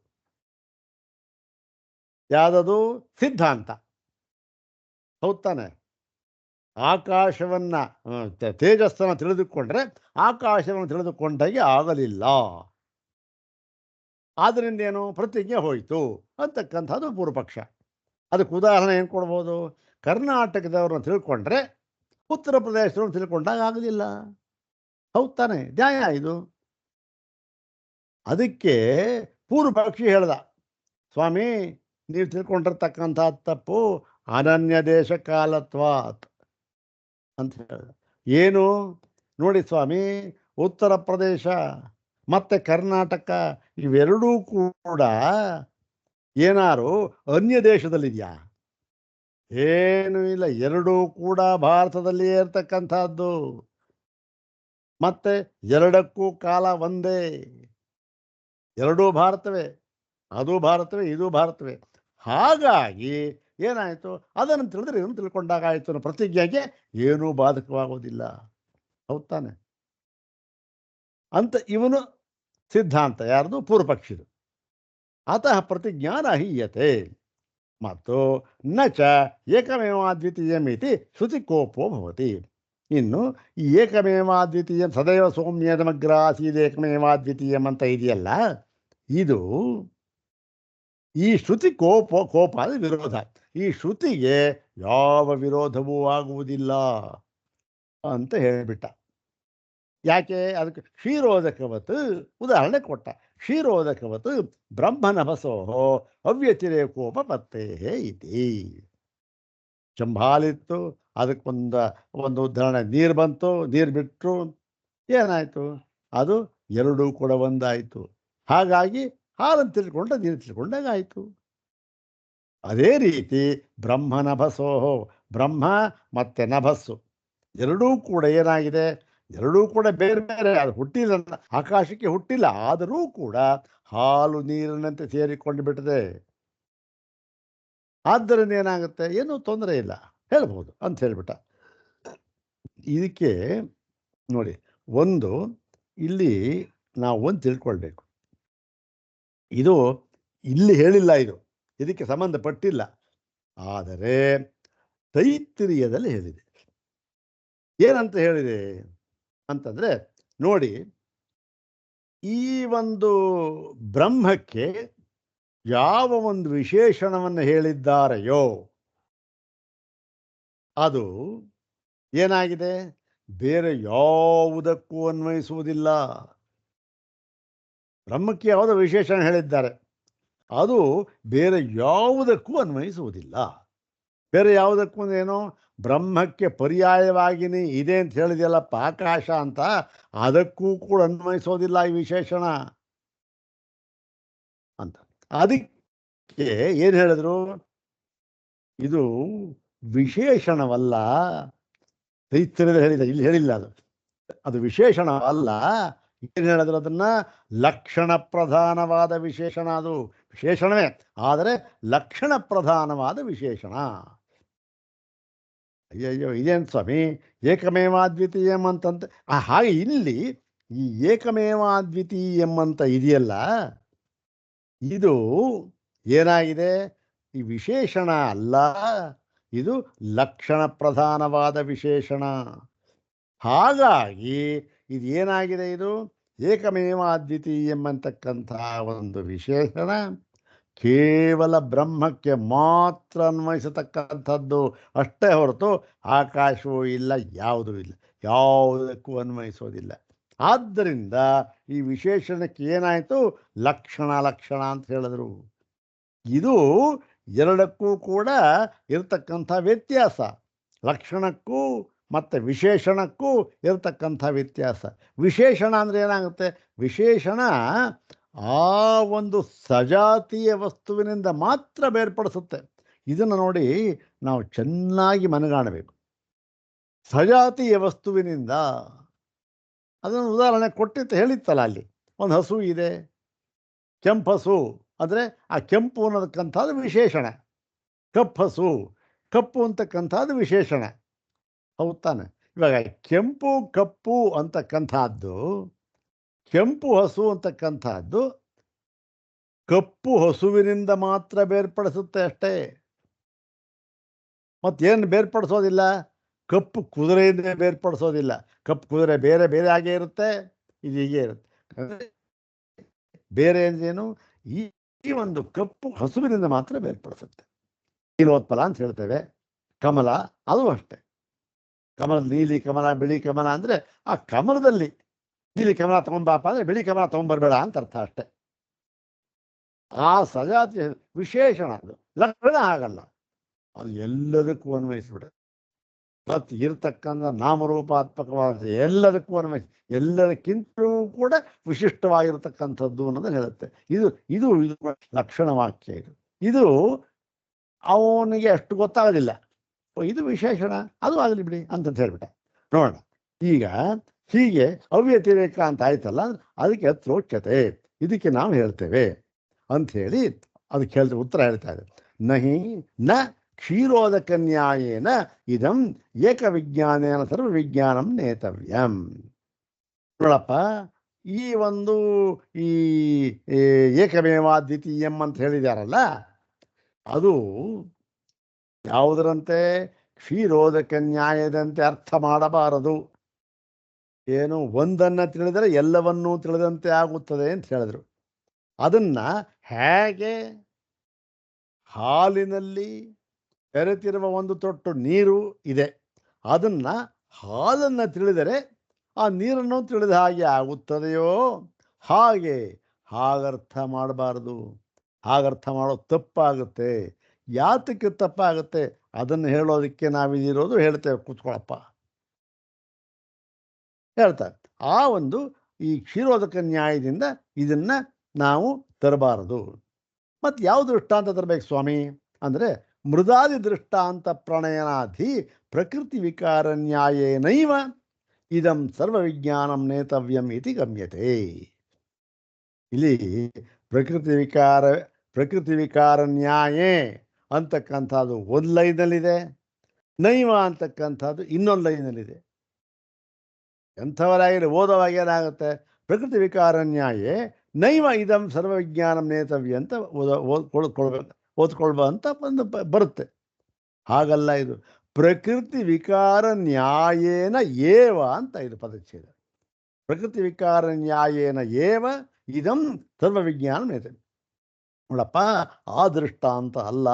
S1: ಯಾವುದದು? ಸಿದ್ಧಾಂತ. ಹೌದು ತಾನೆ? ಆಕಾಶವನ್ನು ತೇಜಸ್ಸನ್ನು ತಿಳಿದುಕೊಂಡ್ರೆ ಆಕಾಶವನ್ನು ತಿಳಿದುಕೊಂಡಾಗೆ ಆಗಲಿಲ್ಲ, ಆದ್ದರಿಂದ ಏನು, ಪ್ರತಿಜ್ಞೆ ಹೋಯಿತು ಅಂತಕ್ಕಂಥದ್ದು ಪೂರ್ವಪಕ್ಷ. ಅದಕ್ಕೆ ಉದಾಹರಣೆ ಏನು ಕೊಡ್ಬೋದು? ಕರ್ನಾಟಕದವ್ರನ್ನ ತಿಳ್ಕೊಂಡ್ರೆ ಉತ್ತರ ಪ್ರದೇಶದವ್ರನ್ನ ತಿಳ್ಕೊಂಡಾಗ ಆಗಲಿಲ್ಲ. ಹೌದು ತಾನೆ? ನ್ಯಾಯ ಇದು. ಅದಕ್ಕೆ ಪೂರ್ವಪಕ್ಷಿ ಹೇಳ್ದ, ಸ್ವಾಮಿ ನೀವು ತಿಳ್ಕೊಂಡಿರ್ತಕ್ಕಂಥ ತಪ್ಪು, ಅನನ್ಯ ದೇಶ ಕಾಲತ್ವಾತ್ ಅಂತ ಹೇಳ್ದ. ಏನು ನೋಡಿ ಸ್ವಾಮಿ, ಉತ್ತರ ಪ್ರದೇಶ ಮತ್ತು ಕರ್ನಾಟಕ ಇವೆರಡೂ ಕೂಡ ಏನಾರು ಅನ್ಯ ದೇಶದಲ್ಲಿದೆಯಾ? ಏನೂ ಇಲ್ಲ. ಎರಡೂ ಕೂಡ ಭಾರತದಲ್ಲಿಯೇ ಇರ್ತಕ್ಕಂಥದ್ದು. ಮತ್ತೆ ಎರಡಕ್ಕೂ ಕಾಲ ಒಂದೇ. ಎರಡೂ ಭಾರತವೇ, ಅದು ಭಾರತವೇ, ಇದು ಭಾರತವೇ. ಹಾಗಾಗಿ ಏನಾಯಿತು, ಅದನ್ನು ತಿಳಿದ್ರೆ ಏನು ತಿಳ್ಕೊಂಡಾಗ ಆಯಿತು ಅನ್ನೋ ಪ್ರತಿಜ್ಞೆಗೆ ಏನೂ ಬಾಧಕವಾಗೋದಿಲ್ಲ. ಹೌದು ತಾನೆ? ಅಂತ ಇವನು ಸಿದ್ಧಾಂತ. ಯಾರ್ದು? ಪೂರ್ವಪಕ್ಷಿದು. ಅತಃ ಪ್ರತಿಜ್ಞಾನಹೀಯತೆ ಮತ್ತು ನ ಚ ಏಕಮೇವ ದ್ವಿತೀಯಮಿತಿ ಶ್ರುತಿ ಕೋಪೋ ಭವತಿ. ಇನ್ನು ಈ ಏಕಮೇವಾದ್ವಿತೀಯ ಸದೈವ ಸೌಮ್ಯದಮಗ್ರ ಆಸೀದ ಏಕಮೇವಾದ್ವಿತೀಯಂ ಅಂತ ಇದೆಯಲ್ಲ, ಇದು ಈ ಶ್ರುತಿ ಕೋಪ ವಿರೋಧ. ಈ ಶ್ರುತಿಗೆ ಯಾವ ವಿರೋಧವೂ ಆಗುವುದಿಲ್ಲ ಅಂತ ಹೇಳಿಬಿಟ್ಟ. ಯಾಕೆ? ಅದಕ್ಕೆ ಕ್ಷೀರೋದಕವತ್ ಉದಾಹರಣೆ ಕೊಟ್ಟ. ಕ್ಷೀರೋದಕವತ್ ಬ್ರಹ್ಮನಭಸೋಹೋ ಅವ್ಯತಿರೇಕೋಪತ್ತೇ ಇತಿ. ಚಂಬಾಲಿತ್ತು, ಅದಕ್ಕೊಂದು ಉದಾಹರಣೆ ನೀರು ಬಂತು, ನೀರು ಬಿಟ್ಟರು, ಏನಾಯಿತು? ಅದು ಎರಡೂ ಕೂಡ ಒಂದಾಯಿತು. ಹಾಗಾಗಿ ಹಾಲನ್ನು ತಿಳ್ಕೊಂಡ ನೀರು ತಿಳ್ಕೊಂಡಾಗಾಯಿತು. ಅದೇ ರೀತಿ ಬ್ರಹ್ಮನಭಸೋಹೋ, ಬ್ರಹ್ಮ ಮತ್ತು ನಭಸ್ಸು ಎರಡೂ ಕೂಡ ಏನಾಗಿದೆ? ಎರಡೂ ಕೂಡ ಬೇರೆ ಬೇರೆ. ಅದು ಹುಟ್ಟಿಲ್ಲ, ಆಕಾಶಕ್ಕೆ ಹುಟ್ಟಿಲ್ಲ, ಆದರೂ ಕೂಡ ಹಾಲು ನೀರಿನಂತೆ ಸೇರಿಕೊಂಡು ಬಿಟ್ಟಿದೆ. ಆದ್ದರಿಂದ ಏನಾಗುತ್ತೆ? ಏನೂ ತೊಂದರೆ ಇಲ್ಲ, ಹೇಳ್ಬೋದು ಅಂತ ಹೇಳಿಬಿಟ್ಟ. ಇದಕ್ಕೆ ನೋಡಿ, ಇಲ್ಲಿ ನಾವು ಒಂದು ತಿಳ್ಕೊಳ್ಬೇಕು. ಇದು ಇಲ್ಲಿ ಹೇಳಿಲ್ಲ, ಇದಕ್ಕೆ ಸಂಬಂಧಪಟ್ಟಿಲ್ಲ, ಆದರೆ ತೈತ್ತಿರೀಯದಲ್ಲಿ ಹೇಳಿದೆ. ಏನಂತ ಹೇಳಿದೆ ಅಂತಂದರೆ ನೋಡಿ, ಈ ಒಂದು ಬ್ರಹ್ಮಕ್ಕೆ ಯಾವ ಒಂದು ವಿಶೇಷಣವನ್ನು ಹೇಳಿದ್ದಾರೆಯೋ ಅದು ಏನಾಗಿದೆ? ಬೇರೆ ಯಾವುದಕ್ಕೂ ಅನ್ವಯಿಸುವುದಿಲ್ಲ. ಬ್ರಹ್ಮಕ್ಕೆ ಯಾವುದೋ ವಿಶೇಷಣ ಹೇಳಿದ್ದಾರೆ, ಅದು ಬೇರೆ ಯಾವುದಕ್ಕೂ ಅನ್ವಯಿಸುವುದಿಲ್ಲ. ಬೇರೆ ಯಾವುದಕ್ಕೂ ಏನೋ ಬ್ರಹ್ಮಕ್ಕೆ ಪರ್ಯಾಯವಾಗಿನೇ ಇದೆ ಅಂತ ಹೇಳಿದೆಯಲ್ಲಪ್ಪ ಆಕಾಶ ಅಂತ, ಅದಕ್ಕೂ ಕೂಡ ಅನ್ವಯಿಸೋದಿಲ್ಲ ಈ ವಿಶೇಷಣ ಅಂತ. ಅದಕ್ಕೆ ಏನು ಹೇಳಿದ್ರು? ಇದು ವಿಶೇಷಣವಲ್ಲ. ತೈತ್ತಿರೀಯದಲ್ಲಿ ಹೇಳಿದ, ಇಲ್ಲಿ ಹೇಳಿಲ್ಲ. ಅದು ವಿಶೇಷಣವಲ್ಲ. ಏನು ಹೇಳಿದ್ರು? ಅದನ್ನ ಲಕ್ಷಣ ಪ್ರಧಾನವಾದ ವಿಶೇಷಣ. ಅದು ವಿಶೇಷಣವೇ, ಆದರೆ ಲಕ್ಷಣ ಪ್ರಧಾನವಾದ ವಿಶೇಷಣ. ಅಯ್ಯಯ್ಯೋ, ಇದೇನು ಸ್ವಾಮಿ ಏಕಮೇವಾದ್ವಿತೀಯಂ ಅಂತಂತ? ಹಾಗೆ ಇಲ್ಲಿ ಈ ಏಕಮೇವಾದ್ವಿತೀಯಂ ಅಂತ ಇದೆಯಲ್ಲ, ಇದು ಏನಾಗಿದೆ? ಈ ವಿಶೇಷಣ ಅಲ್ಲ, ಇದು ಲಕ್ಷಣ ಪ್ರಧಾನವಾದ ವಿಶೇಷಣ. ಹಾಗಾಗಿ ಇದು ಏನಾಗಿದೆ? ಇದು ಏಕಮೇವಾದ್ವಿತೀಯಂ ಅಂತಕ್ಕಂಥ ಒಂದು ವಿಶೇಷಣ ಕೇವಲ ಬ್ರಹ್ಮಕ್ಕೆ ಮಾತ್ರ ಅನ್ವಯಿಸತಕ್ಕಂಥದ್ದು ಅಷ್ಟೇ ಹೊರತು ಆಕಾಶವೂ ಇಲ್ಲ, ಯಾವುದೂ ಇಲ್ಲ, ಯಾವುದಕ್ಕೂ ಅನ್ವಯಿಸೋದಿಲ್ಲ. ಆದ್ದರಿಂದ ಈ ವಿಶೇಷಣಕ್ಕೆ ಏನಾಯಿತು? ಲಕ್ಷಣ ಅಂತ ಹೇಳಿದ್ರು. ಇದು ಎರಡಕ್ಕೂ ಕೂಡ ಇರತಕ್ಕಂಥ ವ್ಯತ್ಯಾಸ, ಲಕ್ಷಣಕ್ಕೂ ಮತ್ತು ವಿಶೇಷಣಕ್ಕೂ ಇರತಕ್ಕಂಥ ವ್ಯತ್ಯಾಸ. ವಿಶೇಷಣ ಅಂದರೆ ಏನಾಗುತ್ತೆ? ವಿಶೇಷಣ ಆ ಒಂದು ಸಜಾತಿಯ ವಸ್ತುವಿನಿಂದ ಮಾತ್ರ ಬೇರ್ಪಡಿಸುತ್ತೆ. ಇದನ್ನು ನೋಡಿ ನಾವು ಚೆನ್ನಾಗಿ ಮನಗಾಣಬೇಕು. ಸಜಾತಿಯ ವಸ್ತುವಿನಿಂದ, ಅದನ್ನು ಉದಾಹರಣೆ ಕೊಟ್ಟಿತ್ತು, ಹೇಳಿತ್ತಲ್ಲ, ಅಲ್ಲಿ ಒಂದು ಹಸು ಇದೆ, ಕೆಂಪು ಹಸು ಅಂದರೆ ಆ ಕೆಂಪು ಅನ್ನೋದಕ್ಕಂಥದ್ದು ವಿಶೇಷಣ. ಕಪ್ಪು ಕಪ್ಪು ಅಂತಕ್ಕಂಥದ್ದು ವಿಶೇಷಣ, ಹೌದು ತಾನೆ? ಇವಾಗ ಕೆಂಪು ಕಪ್ಪು ಅಂತಕ್ಕಂಥದ್ದು, ಕೆಂಪು ಹಸು ಅಂತಕ್ಕಂಥದ್ದು ಕಪ್ಪು ಹಸುವಿನಿಂದ ಮಾತ್ರ ಬೇರ್ಪಡಿಸುತ್ತೆ ಅಷ್ಟೇ. ಮತ್ತೇನು ಬೇರ್ಪಡಿಸೋದಿಲ್ಲ? ಕಪ್ಪು ಕುದುರೆಯಿಂದ ಬೇರ್ಪಡಿಸೋದಿಲ್ಲ. ಕಪ್ಪು ಕುದುರೆ ಬೇರೆ ಬೇರೆ ಆಗೇ ಇರುತ್ತೆ, ಇದು ಹೀಗೆ ಇರುತ್ತೆ. ಬೇರೆ ಏನು? ಈ ಒಂದು ಕಪ್ಪು ಹಸುವಿನಿಂದ ಮಾತ್ರ ಬೇರ್ಪಡಿಸುತ್ತೆ. ನೀಲೋತ್ಪಲ ಅಂತ ಹೇಳ್ತೇವೆ. ಕಮಲ ಅದು ಅಷ್ಟೇ. ಕಮಲ, ನೀಲಿ ಕಮಲ, ಬಿಳಿ ಕಮಲ ಅಂದರೆ ಆ ಕಮಲದಲ್ಲಿ ನೀಲಿ ಕಮಲ ತಗೊಂಬಾಪ ಅಂದರೆ ಬಿಳಿ ಕಮಲ ತಗೊಂಬರ್ಬೇಡ ಅಂತ ಅರ್ಥ ಅಷ್ಟೇ. ಆ ಸಜಾತಿ ವಿಶೇಷಣ, ಅದು ಲಕ್ಷಣ ಆಗಲ್ಲ, ಅದು ಎಲ್ಲದಕ್ಕೂ ಅನ್ವಯಿಸ್ಬಿಡುತ್ತೆ. ಮತ್ತು ಇರತಕ್ಕಂಥ ನಾಮರೂಪಾತ್ಮಕವಾದ ಎಲ್ಲದಕ್ಕೂ ಅನ್ವಯಿಸಿ, ಎಲ್ಲದಕ್ಕಿಂತಲೂ ಕೂಡ ವಿಶಿಷ್ಟವಾಗಿರತಕ್ಕಂಥದ್ದು ಅನ್ನೋದನ್ನು ಹೇಳುತ್ತೆ. ಇದು ಇದು ಲಕ್ಷಣ ವಾಕ್ಯ. ಇದು ಅವನಿಗೆ ಅಷ್ಟು ಗೊತ್ತಾಗೋದಿಲ್ಲ. ಇದು ವಿಶೇಷಣ, ಅದು ಆಗಲಿ ಬಿಡಿ ಅಂತ ಹೇಳ್ಬಿಟ್ಟೆ. ನೋಡೋಣ ಈಗ, ಹೀಗೆ ಅವ್ಯತಿರೇಕ ಅಂತ ಆಯ್ತಲ್ಲ, ಅದಕ್ಕೆ ತ್ರೋಚ್ಯತೆ, ಇದಕ್ಕೆ ನಾವು ಹೇಳ್ತೇವೆ ಅಂಥೇಳಿ ಅದಕ್ಕೆ ಹೇಳ್ತೇವೆ. ಉತ್ತರ ಹೇಳ್ತಾ ಇದೆ, ನಹಿ ನ ಕ್ಷೀರೋದಕ ನ್ಯಾಯೇನ ಇದಂ ಏಕವಿಜ್ಞಾನೇನ ಸರ್ವವಿಜ್ಞಾನಂ ನೇತವ್ಯಂ. ನೋಡಪ್ಪ, ಈ ಒಂದು ಈ ಏಕಮೇವಾದ್ವಿತೀಯಂ ಅಂತ ಹೇಳಿದಾರಲ್ಲ, ಅದು ಯಾವುದರಂತೆ? ಕ್ಷೀರೋದಕ ನ್ಯಾಯದಂತೆ ಅರ್ಥ ಮಾಡಬಾರದು. ಏನು ಒಂದನ್ನು ತಿಳಿದರೆ ಎಲ್ಲವನ್ನೂ ತಿಳಿದಂತೆ ಆಗುತ್ತದೆ ಅಂತ ಹೇಳಿದ್ರು. ಅದನ್ನ ಹೇಗೆ ಹಾಲಿನಲ್ಲಿ ಬೆರೆತಿರುವ ಒಂದು ತೊಟ್ಟು ನೀರು ಇದೆ, ಅದನ್ನ ಹಾಲನ್ನು ತಿಳಿದರೆ ಆ ನೀರನ್ನು ತಿಳಿದ ಹಾಗೆ ಆಗುತ್ತದೆಯೋ ಹಾಗೆ ಹಾಗರ್ಥ ಮಾಡಬಾರದು. ಹಾಗರ್ಥ ಮಾಡೋದು ತಪ್ಪಾಗುತ್ತೆ. ಯಾತಕ್ಕೆ ತಪ್ಪಾಗುತ್ತೆ ಅದನ್ನು ಹೇಳೋದಕ್ಕೆ ನಾವಿದಿರೋದು, ಹೇಳ್ತೇವೆ, ಕೂತ್ಕೊಳ್ಳಪ್ಪ ಹೇಳ್ತಾರೆ. ಆ ಒಂದು ಈ ಕ್ಷೀರೋದಕ ನ್ಯಾಯದಿಂದ ಇದನ್ನ ನಾವು ತರಬಾರದು. ಮತ್ತು ಯಾವ ದೃಷ್ಟಾಂತ ತರಬೇಕು ಸ್ವಾಮಿ ಅಂದರೆ, ಮೃದಾದಿ ದೃಷ್ಟಾಂತ ಪ್ರಣಯನಾಧಿ ಪ್ರಕೃತಿ ವಿಕಾರ ನ್ಯಾಯೇನೈವ ಇದಂ ಸರ್ವವಿಜ್ಞಾನಂ ನೇತವ್ಯಂ ಇತಿ ಗಮ್ಯತೆ. ಇಲ್ಲಿ ಪ್ರಕೃತಿ ವಿಕಾರ ನ್ಯಾಯೇ ಅಂತಕ್ಕಂಥದ್ದು ಒಂದು ಲೈನಲ್ಲಿದೆ, ನೈವ ಅಂತಕ್ಕಂಥದ್ದು ಇನ್ನೊಂದು ಲೈನಲ್ಲಿದೆ. ಎಂಥವರಾಗಿರಲಿ ಓದೋವಾಗ ಏನಾಗುತ್ತೆ, ಪ್ರಕೃತಿ ವಿಕಾರ ನ್ಯಾಯೇ ನೈವ ಇದಂ ಸರ್ವವಿಜ್ಞಾನಂ ನೇತವ್ಯ ಅಂತ ಓದ್ಕೊಳ್ಬೇಕು ಅಂತ ಒಂದು ಬರುತ್ತೆ. ಹಾಗಲ್ಲ, ಇದು ಪ್ರಕೃತಿ ವಿಕಾರ ನ್ಯಾಯೇನ ಏವ ಅಂತ ಇದು ಪದಚ್ಛೇದ. ಪ್ರಕೃತಿ ವಿಕಾರ ನ್ಯಾಯೇನ ಏವ ಇದಂ ಸರ್ವವಿಜ್ಞಾನ ನೇತವ್ಯ. ನೋಡಪ್ಪ, ಆ ದೃಷ್ಟಾಂತ ಅಲ್ಲ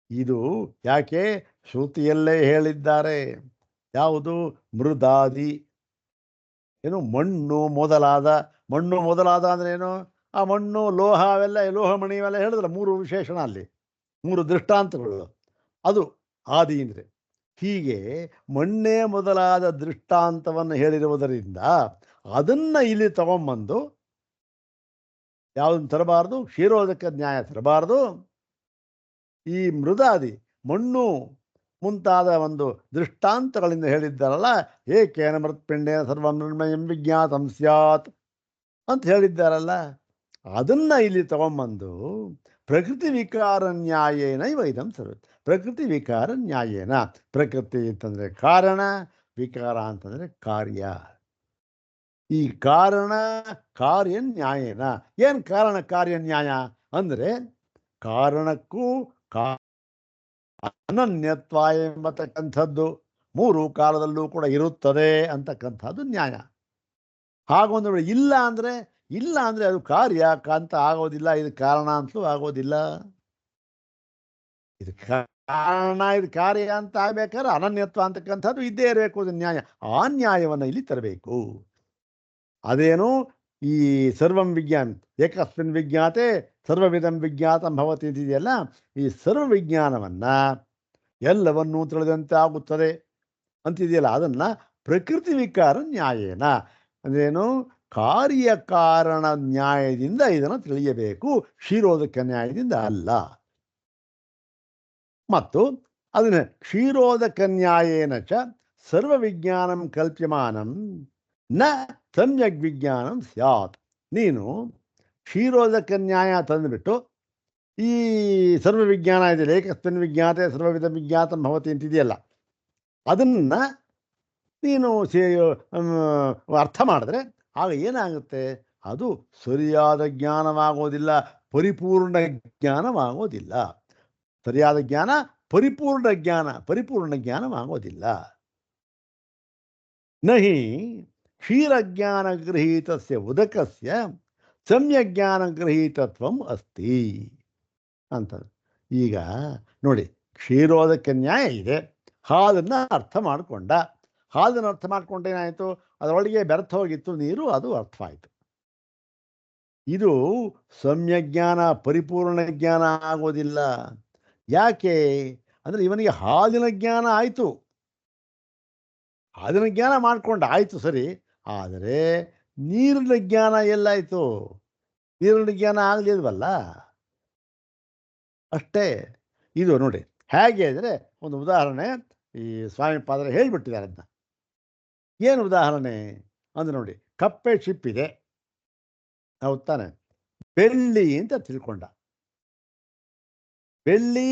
S1: ಇದು. ಯಾಕೆ? ಶ್ರುತಿಯಲ್ಲೇ ಹೇಳಿದ್ದಾರೆ. ಯಾವುದು? ಮೃದಾದಿ, ಏನು ಮಣ್ಣು ಮೊದಲಾದ. ಮಣ್ಣು ಮೊದಲಾದ ಅಂದ್ರೆ ಏನು? ಆ ಮಣ್ಣು, ಲೋಹ, ಅವೆಲ್ಲ, ಲೋಹಮಣಿ ಇವೆಲ್ಲ ಹೇಳಿದ್ರೆ 3 ವಿಶೇಷಣ, ಅಲ್ಲಿ 3 ದೃಷ್ಟಾಂತಗಳು. ಅದು ಆದಿ ಅಂದರೆ. ಹೀಗೆ ಮಣ್ಣೇ ಮೊದಲಾದ ದೃಷ್ಟಾಂತವನ್ನು ಹೇಳಿರುವುದರಿಂದ ಅದನ್ನು ಇಲ್ಲಿ ತಗೊಂಬಂದು ಯಾವುದನ್ನು ತರಬಾರ್ದು? ಕ್ಷೀರೋದಕ ನ್ಯಾಯ ತರಬಾರ್ದು. ಈ ಮೃದಾದಿ, ಮಣ್ಣು ಮುಂತಾದ ಒಂದು ದೃಷ್ಟಾಂತಗಳಿಂದ ಹೇಳಿದ್ದಾರಲ್ಲ, ಏಕೇನ ಮೃತ್ಪಿಂಡೇನ ಸರ್ವಂ ನಿರ್ಮಯಂ ವಿಜ್ಞಾತಂ ಸ್ಯಾತ್ ಅಂತ ಹೇಳಿದ್ದಾರಲ್ಲ, ಅದನ್ನ ಇಲ್ಲಿ ತಗೊಂಬಂದು ಪ್ರಕೃತಿ ವಿಕಾರ ನ್ಯಾಯೇನ ಇದಂ ಸರ್ವ. ಪ್ರಕೃತಿ ವಿಕಾರ ನ್ಯಾಯೇನ, ಪ್ರಕೃತಿ ಅಂತಂದರೆ ಕಾರಣ, ವಿಕಾರ ಅಂತಂದರೆ ಕಾರ್ಯ. ಈ ಕಾರಣ ಕಾರ್ಯ ನ್ಯಾಯೇನ. ಏನು ಕಾರಣ ಕಾರ್ಯ ನ್ಯಾಯ ಅಂದರೆ, ಕಾರಣಕ್ಕೂ ಅನನ್ಯತ್ವ ಎಂಬತಕ್ಕಂಥದ್ದು 3 ಕಾಲದಲ್ಲೂ ಕೂಡ ಇರುತ್ತದೆ ಅಂತಕ್ಕಂಥದ್ದು ನ್ಯಾಯ. ಹಾಗೊಂದು ಇಲ್ಲ ಅಂದರೆ ಅದು ಕಾರ್ಯ ಅಂತ ಆಗೋದಿಲ್ಲ, ಇದು ಕಾರಣ ಅಂತಲೂ ಆಗೋದಿಲ್ಲ. ಇದು ಕಾರಣ, ಇದು ಕಾರ್ಯ ಅಂತ ಆಗ್ಬೇಕಾದ್ರೆ ಅನನ್ಯತ್ವ ಅಂತಕ್ಕಂಥದ್ದು ಇದ್ದೇ ಇರಬೇಕು. ಅದು ನ್ಯಾಯ. ಆ ನ್ಯಾಯವನ್ನು ಇಲ್ಲಿ ತರಬೇಕು. ಅದೇನು? ಈ ಸರ್ವಂ ವಿಜ್ಞಾನ ಏಕಸ್ಮಿನ್ ವಿಜ್ಞಾತೆ ಸರ್ವವಿಧಂ ವಿಜ್ಞಾತಂ ಭವತಿ ಇದೆಯಲ್ಲ, ಈ ಸರ್ವ ವಿಜ್ಞಾನವನ್ನು ಎಲ್ಲವನ್ನೂ ತಿಳಿದಂತೆ ಆಗುತ್ತದೆ ಅಂತಿದೆಯಲ್ಲ, ಅದನ್ನು ಪ್ರಕೃತಿ ವಿಕಾರ ನ್ಯಾಯೇನ ಅಂದ್ರೇನು? ಕಾರ್ಯಕಾರಣ ನ್ಯಾಯದಿಂದ ಇದನ್ನು ತಿಳಿಯಬೇಕು, ಕ್ಷೀರೋದಕ ನ್ಯಾಯದಿಂದ ಅಲ್ಲ. ಮತ್ತು ಅದನ್ನು ಕ್ಷೀರೋದಕ ನ್ಯಾಯೇನ ಚ ಸರ್ವವಿಜ್ಞಾನಂ ಕಲ್ಪ್ಯಮಾನಂ ನ ಸಮ್ಯಕ್ ವಿಜ್ಞಾನಂ ಸ್ಯಾತ್. ನೀನು ಕ್ಷೀರೋದಕ ನ್ಯಾಯ ತಂದುಬಿಟ್ಟು ಈ ಸರ್ವವಿಜ್ಞಾನ ಇದೆ, ಏಕಸ್ಮಿನ್ ವಿಜ್ಞಾತೆ ಸರ್ವವಿಧ ವಿಜ್ಞಾತಂ ಭವತಿ ಅಂತಿದೆಯಲ್ಲ, ಅದನ್ನು ನೀನು ಅರ್ಥ ಮಾಡಿದ್ರೆ ಆಗ ಏನಾಗುತ್ತೆ? ಅದು ಸರಿಯಾದ ಜ್ಞಾನವಾಗೋದಿಲ್ಲ, ಪರಿಪೂರ್ಣ ಜ್ಞಾನವಾಗೋದಿಲ್ಲ. ಸರಿಯಾದ ಜ್ಞಾನ, ಪರಿಪೂರ್ಣ ಜ್ಞಾನವಾಗೋದಿಲ್ಲ. ನಹಿ ಕ್ಷೀರಜ್ಞಾನ ಗೃಹೀತಸ್ಯ ಉದಕಸ್ಯ ಸಮ್ಯಜ್ಞಾನ ಗೃಹೀತತ್ವಂ ಅಸ್ತಿ ಅಂತ. ಈಗ ನೋಡಿ, ಕ್ಷೀರೋದಕ ನ್ಯಾಯ ಇದೆ, ಹಾಲನ್ನು ಅರ್ಥ ಮಾಡಿಕೊಂಡ. ಹಾಲನ್ನು ಅರ್ಥ ಮಾಡ್ಕೊಂಡೇನಾಯಿತು? ಅದರೊಳಗೆ ಬೆರೆತು ಹೋಗಿತ್ತು ನೀರು, ಅದು ಅರ್ಥವಾಯಿತು. ಇದು ಸಮ್ಯಜ್ಞಾನ, ಪರಿಪೂರ್ಣ ಜ್ಞಾನ ಆಗೋದಿಲ್ಲ. ಯಾಕೆ ಅಂದರೆ ಇವನಿಗೆ ಹಾಲಿನ ಜ್ಞಾನ ಆಯಿತು, ಹಾಲಿನ ಜ್ಞಾನ ಮಾಡ್ಕೊಂಡ, ಆಯಿತು ಸರಿ. ಆದರೆ ನೀರಿನ ಜ್ಞಾನ ಎಲ್ಲಾಯಿತು? ನೀರಿನ ಜ್ಞಾನ ಆಗಲಿಲ್ವಲ್ಲ, ಅಷ್ಟೇ. ಇದು ನೋಡಿ ಹೇಗೆ ಅಂದರೆ, ಒಂದು ಉದಾಹರಣೆ ಈ ಸ್ವಾಮಿ ಪಾದರೆ ಹೇಳಿಬಿಟ್ಟಿದ್ದಾರೆ. ಅದನ್ನ ಏನು ಉದಾಹರಣೆ ಅಂದರೆ ನೋಡಿ, ಕಪ್ಪೆ ಚಿಪ್ಪಿದೆ, ಹೌದು ತಾನೆ? ಬೆಳ್ಳಿ ಅಂತ ತಿಳ್ಕೊಂಡ. ಬೆಳ್ಳಿ,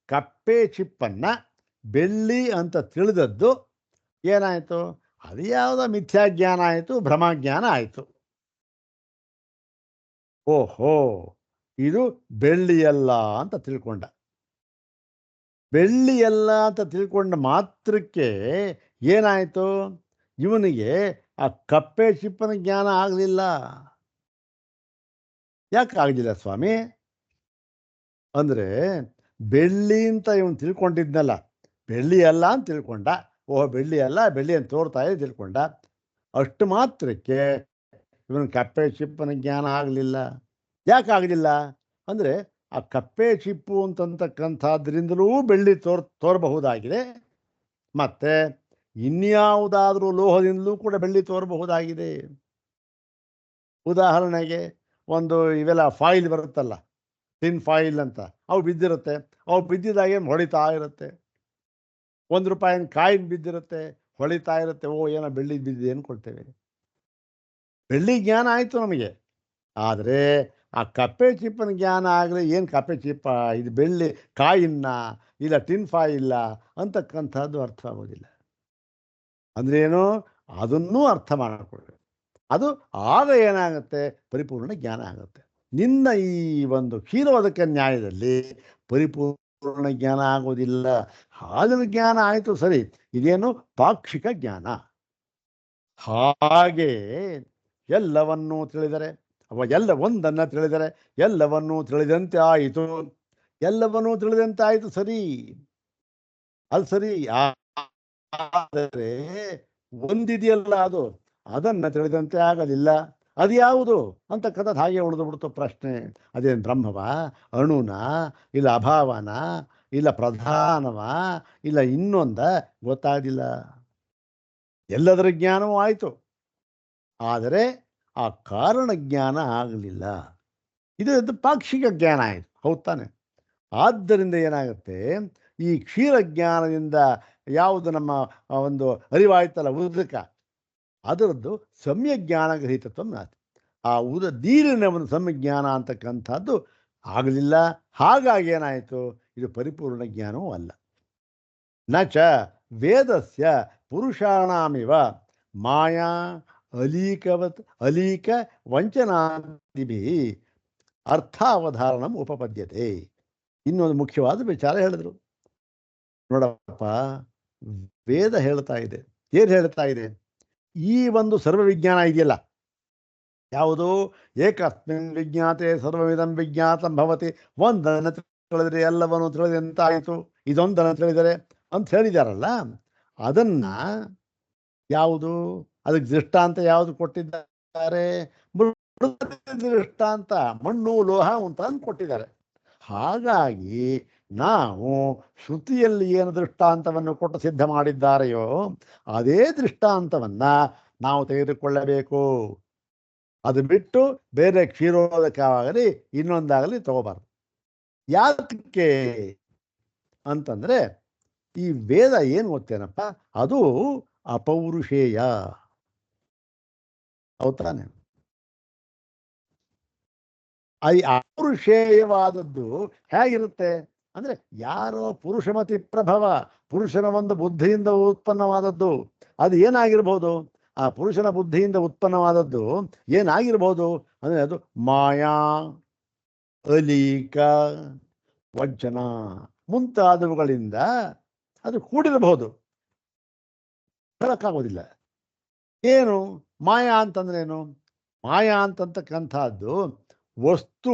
S1: ಕಪ್ಪೆ ಚಿಪ್ಪನ್ನು ಬೆಳ್ಳಿ ಅಂತ ತಿಳಿದದ್ದು ಏನಾಯಿತು? ಅದು ಯಾವುದೋ ಮಿಥ್ಯಾಜ್ಞಾನ ಆಯಿತು, ಭ್ರಮಜ್ಞಾನ ಆಯಿತು. ಓಹೋ, ಇದು ಬೆಳ್ಳಿಯಲ್ಲ ಅಂತ ತಿಳ್ಕೊಂಡ. ಬೆಳ್ಳಿ ಎಲ್ಲ ಅಂತ ತಿಳ್ಕೊಂಡ ಮಾತ್ರಕ್ಕೆ ಏನಾಯಿತು, ಇವನಿಗೆ ಆ ಕಪ್ಪೆ ಚಿಪ್ಪನ ಜ್ಞಾನ ಆಗಲಿಲ್ಲ. ಯಾಕೆ ಆಗಲಿಲ್ಲ ಸ್ವಾಮಿ ಅಂದರೆ, ಬೆಳ್ಳಿ ಅಂತ ಇವನು ತಿಳ್ಕೊಂಡಿದ್ನಲ್ಲ, ಬೆಳ್ಳಿ ಅಲ್ಲ ಅಂತ ತಿಳ್ಕೊಂಡ. ಓಹ್, ಬೆಳ್ಳಿ ಅಲ್ಲ, ಬೆಳ್ಳಿ ಅಂತ ತೋರ್ತಾ ಇದೆ ತಿಳ್ಕೊಂಡ. ಅಷ್ಟು ಮಾತ್ರಕ್ಕೆ ಇವನು ಕಪ್ಪೆ ಚಿಪ್ಪನ ಜ್ಞಾನ ಆಗಲಿಲ್ಲ. ಯಾಕೆ ಆಗಲಿಲ್ಲ ಅಂದರೆ, ಆ ಕಪ್ಪೆ ಚಿಪ್ಪು ಅಂತಕ್ಕಂಥದ್ರಿಂದಲೂ ಬೆಳ್ಳಿ ತೋರಬಹುದಾಗಿದೆ, ಮತ್ತು ಇನ್ಯಾವುದಾದ್ರೂ ಲೋಹದಿಂದಲೂ ಕೂಡ ಬೆಳ್ಳಿ ತೋರಬಹುದಾಗಿದೆ. ಉದಾಹರಣೆಗೆ ಒಂದು ಇವೆಲ್ಲ ಫಾಯಿಲ್ ಬರುತ್ತಲ್ಲ, ಟಿನ್ ಫಾಯಿಲ್ ಅಂತ, ಅವು ಬಿದ್ದಿರುತ್ತೆ. ಅವು ಬಿದ್ದಿದ್ದಾಗೆ ಹೊಳಿತಾ ಇರುತ್ತೆ. ₹1 ಕಾಯಿನ್ ಬಿದ್ದಿರುತ್ತೆ, ಹೊಳಿತಾ ಇರುತ್ತೆ. ಓ, ಏನೋ ಬೆಳ್ಳಿ ಬಿದ್ದಿದೆ ಅಂದ್ಕೊಳ್ತೇವೆ. ಬೆಳ್ಳಿ ಜ್ಞಾನ ಆಯಿತು ನಮಗೆ. ಆದರೆ ಆ ಕಪ್ಪೆ ಚಿಪ್ಪನ ಜ್ಞಾನ ಆಗಲಿ, ಏನು ಕಪ್ಪೆ ಚಿಪ್ಪ, ಇದು ಬೆಳ್ಳಿ ಕಾಯಿನ್ನ ಇಲ್ಲ ಟಿನ್ ಫಾಯಿಲ್ಲ ಅಂತಕ್ಕಂಥದ್ದು ಅರ್ಥ ಆಗೋದಿಲ್ಲ. ಅಂದ್ರೇನು, ಅದನ್ನೂ ಅರ್ಥ ಮಾಡಿಕೊಡ್ಬೇಕು. ಅದು ಆಗ ಏನಾಗುತ್ತೆ, ಪರಿಪೂರ್ಣ ಜ್ಞಾನ ಆಗುತ್ತೆ. ನಿನ್ನ ಈ ಒಂದು ಕ್ಷೀರವದಕ ನ್ಯಾಯದಲ್ಲಿ ಪರಿಪೂರ್ಣ ಜ್ಞಾನ ಆಗೋದಿಲ್ಲ. ಹಾಲಿನ ಜ್ಞಾನ ಆಯಿತು ಸರಿ, ಇದೇನು ಪಾಕ್ಷಿಕ ಜ್ಞಾನ. ಹಾಗೆ ಎಲ್ಲವನ್ನೂ ತಿಳಿದರೆ, ಎಲ್ಲ ಒಂದನ್ನು ತಿಳಿದರೆ ಎಲ್ಲವನ್ನೂ ತಿಳಿದಂತೆ ಆಯಿತು. ಎಲ್ಲವನ್ನೂ ತಿಳಿದಂತೆ ಆಯಿತು ಸರಿ, ಅದು ಸರಿ. ಆದರೆ ಒಂದಿದೆಯಲ್ಲ, ಅದನ್ನು ತಿಳಿದಂತೆ ಆಗಲಿಲ್ಲ. ಅದು ಯಾವುದು ಅಂತಕ್ಕಂಥದ್ದು ಹಾಗೆ ಉಳಿದು ಬಿಡ್ತು ಪ್ರಶ್ನೆ. ಅದೇನು ಬ್ರಹ್ಮವ, ಅಣುನ, ಇಲ್ಲ ಅಭಾವನ, ಇಲ್ಲ ಪ್ರಧಾನವ, ಇಲ್ಲ ಇನ್ನೊಂದ, ಗೊತ್ತಾಗಲಿಲ್ಲ. ಎಲ್ಲದರ ಜ್ಞಾನವೂ ಆಯಿತು, ಆದರೆ ಆ ಕಾರಣ ಜ್ಞಾನ ಆಗಲಿಲ್ಲ. ಇದು ಪಾಕ್ಷಿಕ ಜ್ಞಾನ ಆಯಿತು, ಹೌದು ತಾನೆ? ಆದ್ದರಿಂದ ಏನಾಗುತ್ತೆ, ಈ ಕ್ಷೀರ ಜ್ಞಾನದಿಂದ ಯಾವುದು ನಮ್ಮ ಒಂದು ಅರಿವಾಯ್ತಲ್ಲ ಉದಕ, ಅದರದ್ದು ಸಮ್ಯ ಜ್ಞಾನ ಗ್ರಹಿತತ್ವ ನಾಸ್ತಿ. ಆ ನೀರಿನ ಒಂದು ಸಮ್ಯ ಜ್ಞಾನ ಅಂತಕ್ಕಂಥದ್ದು ಆಗಲಿಲ್ಲ. ಹಾಗಾಗಿ ಏನಾಯಿತು, ಇದು ಪರಿಪೂರ್ಣ ಜ್ಞಾನವೂ ಅಲ್ಲ. ನ ಚ ವೇದಸ್ಯ ಪುರುಷಾಣಾಮಿವ ಮಾಯಾ ಅಲೀಕ ವಂಚನಾದಿಭಿ ಅರ್ಥಾವಧಾರಣಂ ಉಪಪದ್ಯತೆ. ಇನ್ನೊಂದು ಮುಖ್ಯವಾದ ವಿಚಾರ ಹೇಳಿದ್ರು. ನೋಡಪ್ಪ, ವೇದ ಹೇಳ್ತಾ ಇದೆ, ಏನು ಹೇಳ್ತಾ ಇದೆ, ಈ ಒಂದು ಸರ್ವವಿಜ್ಞಾನ ಇದೆಯಲ್ಲ, ಯಾವುದು ಏಕಸ್ಮಿನ್ ವಿಜ್ಞಾತೆ ಸರ್ವವಿಧಂ ವಿಜ್ಞಾತಂ ಭವತಿ, ಒಂದನ್ನು ತಿಳಿದರೆ ಎಲ್ಲವನ್ನು ತಿಳಿದಂತಾಯಿತು, ಇದೊಂದನ್ನು ತಿಳಿದರೆ ಅಂತ ಹೇಳಿದಾರಲ್ಲ, ಅದನ್ನ ಯಾವುದು, ಅದಕ್ಕೆ ದೃಷ್ಟಾಂತ ಯಾವುದು ಕೊಟ್ಟಿದ್ದಾರೆ? ದೃಷ್ಟಾಂತ ಮಣ್ಣು ಲೋಹ ಅಂತ ಕೊಟ್ಟಿದ್ದಾರೆ. ಹಾಗಾಗಿ ನಾವು ಶ್ರುತಿಯಲ್ಲಿ ಏನು ದೃಷ್ಟಾಂತವನ್ನು ಕೊಟ್ಟು ಸಿದ್ಧ ಮಾಡಿದ್ದಾರೆಯೋ ಅದೇ ದೃಷ್ಟಾಂತವನ್ನ ನಾವು ತೆಗೆದುಕೊಳ್ಳಬೇಕು. ಅದು ಬಿಟ್ಟು ಬೇರೆ ಕ್ಷೀರೋದಕವಾಗಲಿ ಇನ್ನೊಂದಾಗಲಿ ತಗೋಬಾರ್ದು. ಯಾಕೆ ಅಂತಂದ್ರೆ, ಈ ವೇದ ಏನು ಗೊತ್ತೇನಪ್ಪ, ಅದು ಅಪೌರುಷೇಯ, ಹೌದಾನೆ? ಈ ಅಪೌರುಷೇಯವಾದದ್ದು ಹೇಗಿರುತ್ತೆ ಅಂದ್ರೆ, ಯಾರೋ ಪುರುಷಮತಿ ಪ್ರಭವ, ಪುರುಷನ ಒಂದು ಬುದ್ಧಿಯಿಂದ ಉತ್ಪನ್ನವಾದದ್ದು. ಅದು ಏನಾಗಿರ್ಬೋದು, ಆ ಪುರುಷನ ಬುದ್ಧಿಯಿಂದ ಉತ್ಪನ್ನವಾದದ್ದು ಏನಾಗಿರ್ಬೋದು ಅಂದ್ರೆ, ಅದು ಮಾಯಾ, ಅಲೀಕ, ವಂಚನ ಮುಂತಾದವುಗಳಿಂದ ಅದು ಕೂಡಿರಬಹುದು, ಹೇಳಕ್ಕಾಗೋದಿಲ್ಲ. ಏನು ಮಾಯಾ ಅಂತಂದ್ರೇನು? ಮಾಯಾ ಅಂತಕ್ಕಂಥದ್ದು ವಸ್ತು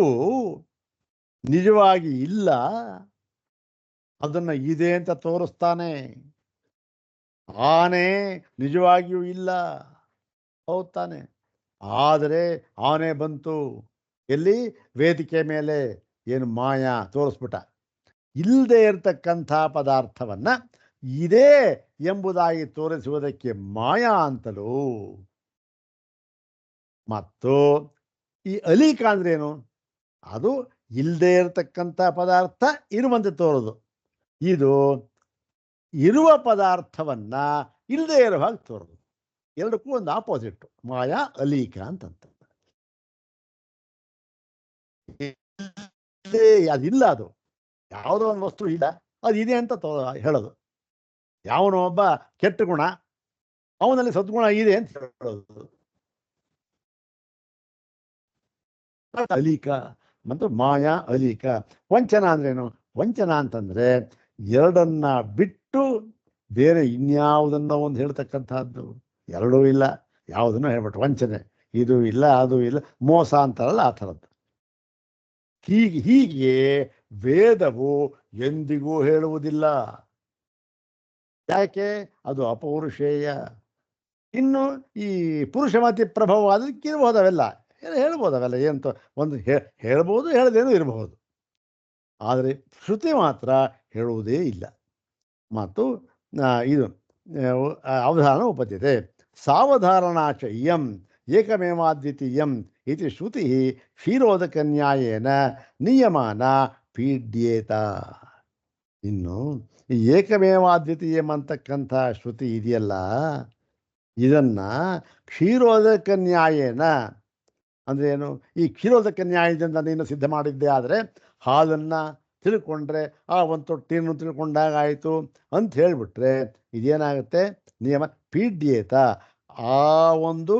S1: ನಿಜವಾಗಿ ಇಲ್ಲ, ಅದನ್ನ ಇದೆ ಅಂತ ತೋರಿಸ್ತಾನೆ. ಆನೆ ನಿಜವಾಗಿಯೂ ಇಲ್ಲ, ಹೌದು ತಾನೆ? ಆದರೆ ಆನೆ ಬಂತು ಎಲ್ಲಿ, ವೇದಿಕೆ ಮೇಲೆ, ಏನು ಮಾಯಾ ತೋರಿಸ್ಬಿಟ್ಟ. ಇಲ್ಲದೆ ಇರತಕ್ಕಂಥ ಪದಾರ್ಥವನ್ನ ಇದೆ ಎಂಬುದಾಗಿ ತೋರಿಸುವುದಕ್ಕೆ ಮಾಯಾ ಅಂತಲೂ. ಮತ್ತು ಈ ಅಲೀಕ ಅಂದ್ರೇನು, ಅದು ಇಲ್ಲದೆ ಇರತಕ್ಕಂಥ ಪದಾರ್ಥ ಇರುವಂತೆ ತೋರೋದು. ಇದು ಇರುವ ಪದಾರ್ಥವನ್ನ ಇಲ್ಲದೆ ಇರೋ ಹಾಗೆ ತೋರೋದು. ಎರಡಕ್ಕೂ ಒಂದು ಆಪೋಸಿಟ್, ಮಾಯಾ ಅಲೀಕ ಅಂತಂತ. ಅದಿಲ್ಲ, ಅದು ಯಾವುದೋ ಒಂದು ವಸ್ತು ಇಲ್ಲ, ಅದು ಇದೆ ಅಂತ ಹೇಳೋದು. ಯಾವನೋ ಒಬ್ಬ ಕೆಟ್ಟ ಗುಣ, ಅವನಲ್ಲಿ ಸದ್ಗುಣ ಇದೆ ಅಂತ ಹೇಳೋದು. ಅಲೀಕ ಮತ್ತು ಮಾಯಾ ಅಲೀಕ. ವಂಚನ ಅಂದ್ರೇನು? ವಂಚನ ಅಂತಂದ್ರೆ ಎರಡನ್ನ ಬಿಟ್ಟು ಬೇರೆ ಇನ್ಯಾವುದನ್ನ ಒಂದು ಹೇಳ್ತಕ್ಕಂಥದ್ದು ಎರಡೂ ಇಲ್ಲ. ಯಾವುದನ್ನು ಹೇಳ್ಬಿಟ್ಟು ವಂಚನೆ, ಇದು ಇಲ್ಲ ಅದು ಇಲ್ಲ, ಮೋಸ ಅಂತಾರಲ್ಲ ಆ ಥರದ್ದು. ಹೀಗೆ ವೇದವು ಎಂದಿಗೂ ಹೇಳುವುದಿಲ್ಲ. ಯಾಕೆ? ಅದು ಅಪೌರುಷೇಯ. ಇನ್ನು ಈ ಪುರುಷಮತಿ ಪ್ರಭಾವ ಅದಕ್ಕೆ ಇರ್ಬೋದು, ಅವೆಲ್ಲ ಹೇಳ್ಬೋದು, ಅವೆಲ್ಲ ಏನಂತ ಒಂದು ಹೇಳ್ಬೋದು, ಹೇಳದೇನೂ ಇರಬಹುದು. ಆದರೆ ಶ್ರುತಿ ಮಾತ್ರ ಹೇಳುವುದೇ ಇಲ್ಲ. ಮತ್ತು ಇದು ಅವಧಾನ ಉಪದ್ಯತೆ ಸಾವಧಾರಣಾಚ ಇಯಂ ಏಕಮೇವಾದ್ವಿತೀಯಂ ಇತಿ ಶ್ರುತಿ ಕ್ಷೀರೋದಕನ್ಯಾಯೇನ ನಿಯಮಾನ ಪೀಡ್ಯೇತ. ಇನ್ನು ಈ ಏಕಮೇವಾದ್ವಿತೀಯಂ ಅಂತಕ್ಕಂಥ ಶ್ರುತಿ ಇದೆಯಲ್ಲ, ಇದನ್ನ ಕ್ಷೀರೋದಕ ನ್ಯಾಯೇನ ಅಂದ್ರೆ ಏನು? ಈ ಕ್ಷೀರೋದಕ ನ್ಯಾಯದಿಂದ ನೀನು ಸಿದ್ಧ ಮಾಡಿದ್ದೆ ಆದರೆ ಹಾಲನ್ನು ತಿಳ್ಕೊಂಡ್ರೆ ಆ ಒಂದು ತೊಟ್ಟಿಯನ್ನು ತಿಳ್ಕೊಂಡಾಗ ಆಯಿತು ಅಂತ ಹೇಳಿಬಿಟ್ರೆ ಇದೇನಾಗುತ್ತೆ? ನಿಯಮ ಪೀಡ್ಯೇತ. ಆ ಒಂದು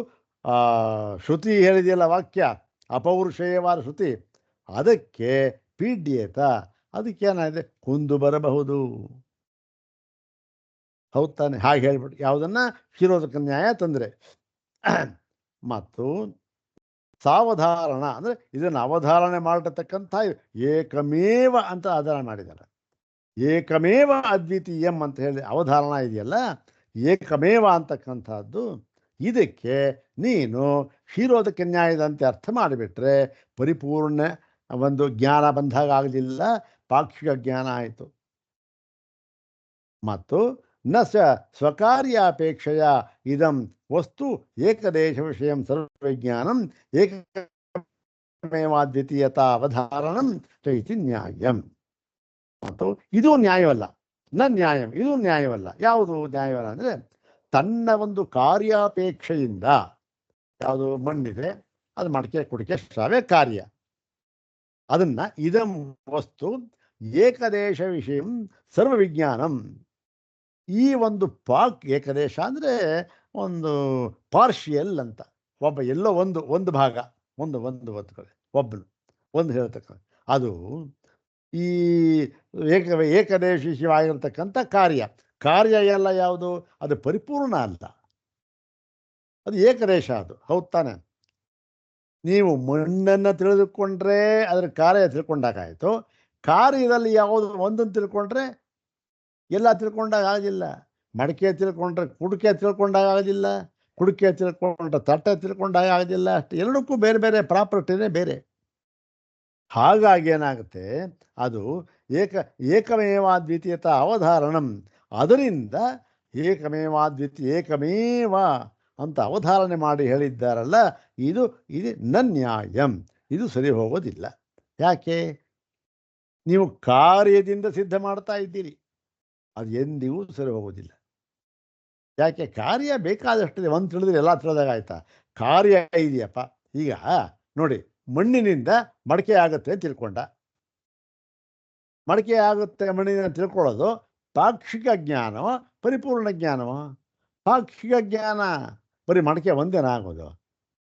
S1: ಶ್ರುತಿ ಹೇಳಿದೆಯಲ್ಲ, ವಾಕ್ಯ ಅಪೌರುಷೇಯವಾದ ಶ್ರುತಿ, ಅದಕ್ಕೆ ಪೀಡ್ಯೇತ, ಅದಕ್ಕೇನಾಗಿದೆ? ಕುಂದು ಬರಬಹುದು. ಹೌದು ತಾನೆ? ಹಾಗೆ ಹೇಳ್ಬಿಟ್ಟು ಯಾವುದನ್ನ ಕ್ಷೀರೋದಕ ನ್ಯಾಯ ತಂದರೆ. ಮತ್ತು ಸಾವಧಾರಣ ಅಂದರೆ ಇದನ್ನು ಅವಧಾರಣೆ ಮಾಡಿರ್ತಕ್ಕಂಥ ಏಕಮೇವ ಅಂತ ಆಧಾರ ಮಾಡಿದ್ದಾರೆ. ಏಕಮೇವ ಅದ್ವಿತೀಯಂ ಅಂತ ಹೇಳಿ ಅವಧಾರಣ ಇದೆಯಲ್ಲ, ಏಕಮೇವ ಅಂತಕ್ಕಂಥದ್ದು, ಇದಕ್ಕೆ ನೀನು ಕ್ಷೀರೋದಕ ನ್ಯಾಯದಂತೆ ಅರ್ಥ ಮಾಡಿಬಿಟ್ರೆ ಪರಿಪೂರ್ಣ ಒಂದು ಜ್ಞಾನ ಬಂದಾಗ ಆಗಲಿಲ್ಲ, ಪಾಕ್ಷಿಕ ಜ್ಞಾನ ಆಯಿತು. ಮತ್ತು ನ ಸ್ವಕಾರ್ಯಾಪೇಕ್ಷೆಯ ಇದಂ ವಸ್ತು ಏಕದೇಶ ವಿಷಯಂ ಸರ್ವವಿಜ್ಞಾನಂ ಏಕಮೇವಾದ್ವಿತೀಯತಾ ಅವಧಾರಣಂ ಚೈತಿ ನ್ಯಾಯಂ. ಮತ್ತು ಇದು ನ್ಯಾಯವಲ್ಲ, ನ್ಯಾಯಂ, ಇದು ನ್ಯಾಯವಲ್ಲ. ಯಾವುದು ನ್ಯಾಯವಲ್ಲ ಅಂದರೆ ತನ್ನ ಒಂದು ಕಾರ್ಯಾಪೇಕ್ಷೆಯಿಂದ, ಯಾವುದು ಮಣ್ಣಿದೆ, ಅದು ಮಡಿಕೆ ಕುಡಿಕೆ ಶ್ರಾವ್ಯ ಕಾರ್ಯ, ಅದನ್ನ ಇದಂ ವಸ್ತು ಏಕದೇಶ ವಿಷಯಂ ಸರ್ವವಿಜ್ಞಾನಂ, ಈ ಒಂದು ಏಕದೇಶ ಅಂದರೆ ಒಂದು ಪಾರ್ಷಿಯಲ್ ಅಂತ, ಒಬ್ಬ ಎಲ್ಲೋ ಒಂದು ಭಾಗ, ಒಂದು ಒಬ್ಬನು ಒಂದು ಹೇಳ್ತಕ್ಕ, ಅದು ಈ ಏಕದೇಶಿಯಾಗಿರ್ತಕ್ಕಂಥ ಕಾರ್ಯ ಎಲ್ಲ ಯಾವುದು? ಅದು ಪರಿಪೂರ್ಣ ಅಲ್ಲ, ಅದು ಏಕದೇಶ. ಅದು ಹೌದು ತಾನೆ? ನೀವು ಮಣ್ಣನ್ನು ತಿಳಿದುಕೊಂಡ್ರೆ ಅದರ ಕಾರ್ಯ ತಿಳ್ಕೊಂಡಾಗಾಯಿತು. ಕಾರ್ಯದಲ್ಲಿ ಯಾವುದು ಒಂದನ್ನು ತಿಳ್ಕೊಂಡ್ರೆ ಎಲ್ಲ ತಿಳ್ಕೊಂಡಾಗ ಆಗೋದಿಲ್ಲ. ಮಡಿಕೆ ತಿಳ್ಕೊಂಡ್ರೆ ಕುಡಿಕೆ ತಿಳ್ಕೊಂಡಾಗ ಆಗೋದಿಲ್ಲ, ಕುಡಿಕೆ ತಿಳ್ಕೊಂಡ್ರೆ ತಟ್ಟೆ ತಿಳ್ಕೊಂಡಾಗ ಆಗೋದಿಲ್ಲ. ಅಷ್ಟು ಎರಡಕ್ಕೂ ಬೇರೆ ಬೇರೆ ಪ್ರಾಪರ್ಟಿನೇ ಬೇರೆ. ಹಾಗಾಗಿ ಏನಾಗುತ್ತೆ? ಅದು ಏಕಮೇವಾದ್ವಿತೀಯತ ಅವಧಾರಣಂ, ಅದರಿಂದ ಏಕಮೇವ ಅಂತ ಅವಧಾರಣೆ ಮಾಡಿ ಹೇಳಿದ್ದಾರಲ್ಲ, ಇದು ನ್ಯಾಯಂ, ಇದು ಸರಿ ಹೋಗೋದಿಲ್ಲ. ಯಾಕೆ? ನೀವು ಕಾರ್ಯದಿಂದ ಸಿದ್ಧ ಮಾಡ್ತಾ ಇದ್ದೀರಿ, ಅದು ಎಂದಿಗೂ ಸರಿ ಹೋಗೋದಿಲ್ಲ. ಯಾಕೆ? ಕಾರ್ಯ ಬೇಕಾದಷ್ಟಿದೆ, ಒಂದು ತಿಳಿದ್ರೆ ಎಲ್ಲ ತಿಳಿದಾಗ ಆಯ್ತಾ? ಕಾರ್ಯ ಇದೆಯಪ್ಪ. ಈಗ ನೋಡಿ, ಮಣ್ಣಿನಿಂದ ಮಡಿಕೆ ಆಗುತ್ತೆ ಅಂತ ತಿಳ್ಕೊಂಡ, ಮಡಿಕೆ ಆಗುತ್ತೆ ಮಣ್ಣಿನಿಂದ ತಿಳ್ಕೊಳ್ಳೋದು ಪಾಕ್ಷಿಕ ಜ್ಞಾನವ ಪರಿಪೂರ್ಣ ಜ್ಞಾನವ? ಪಾಕ್ಷಿಕ ಜ್ಞಾನ. ಬರೀ ಮಡಿಕೆ ಒಂದೇನ ಆಗೋದು?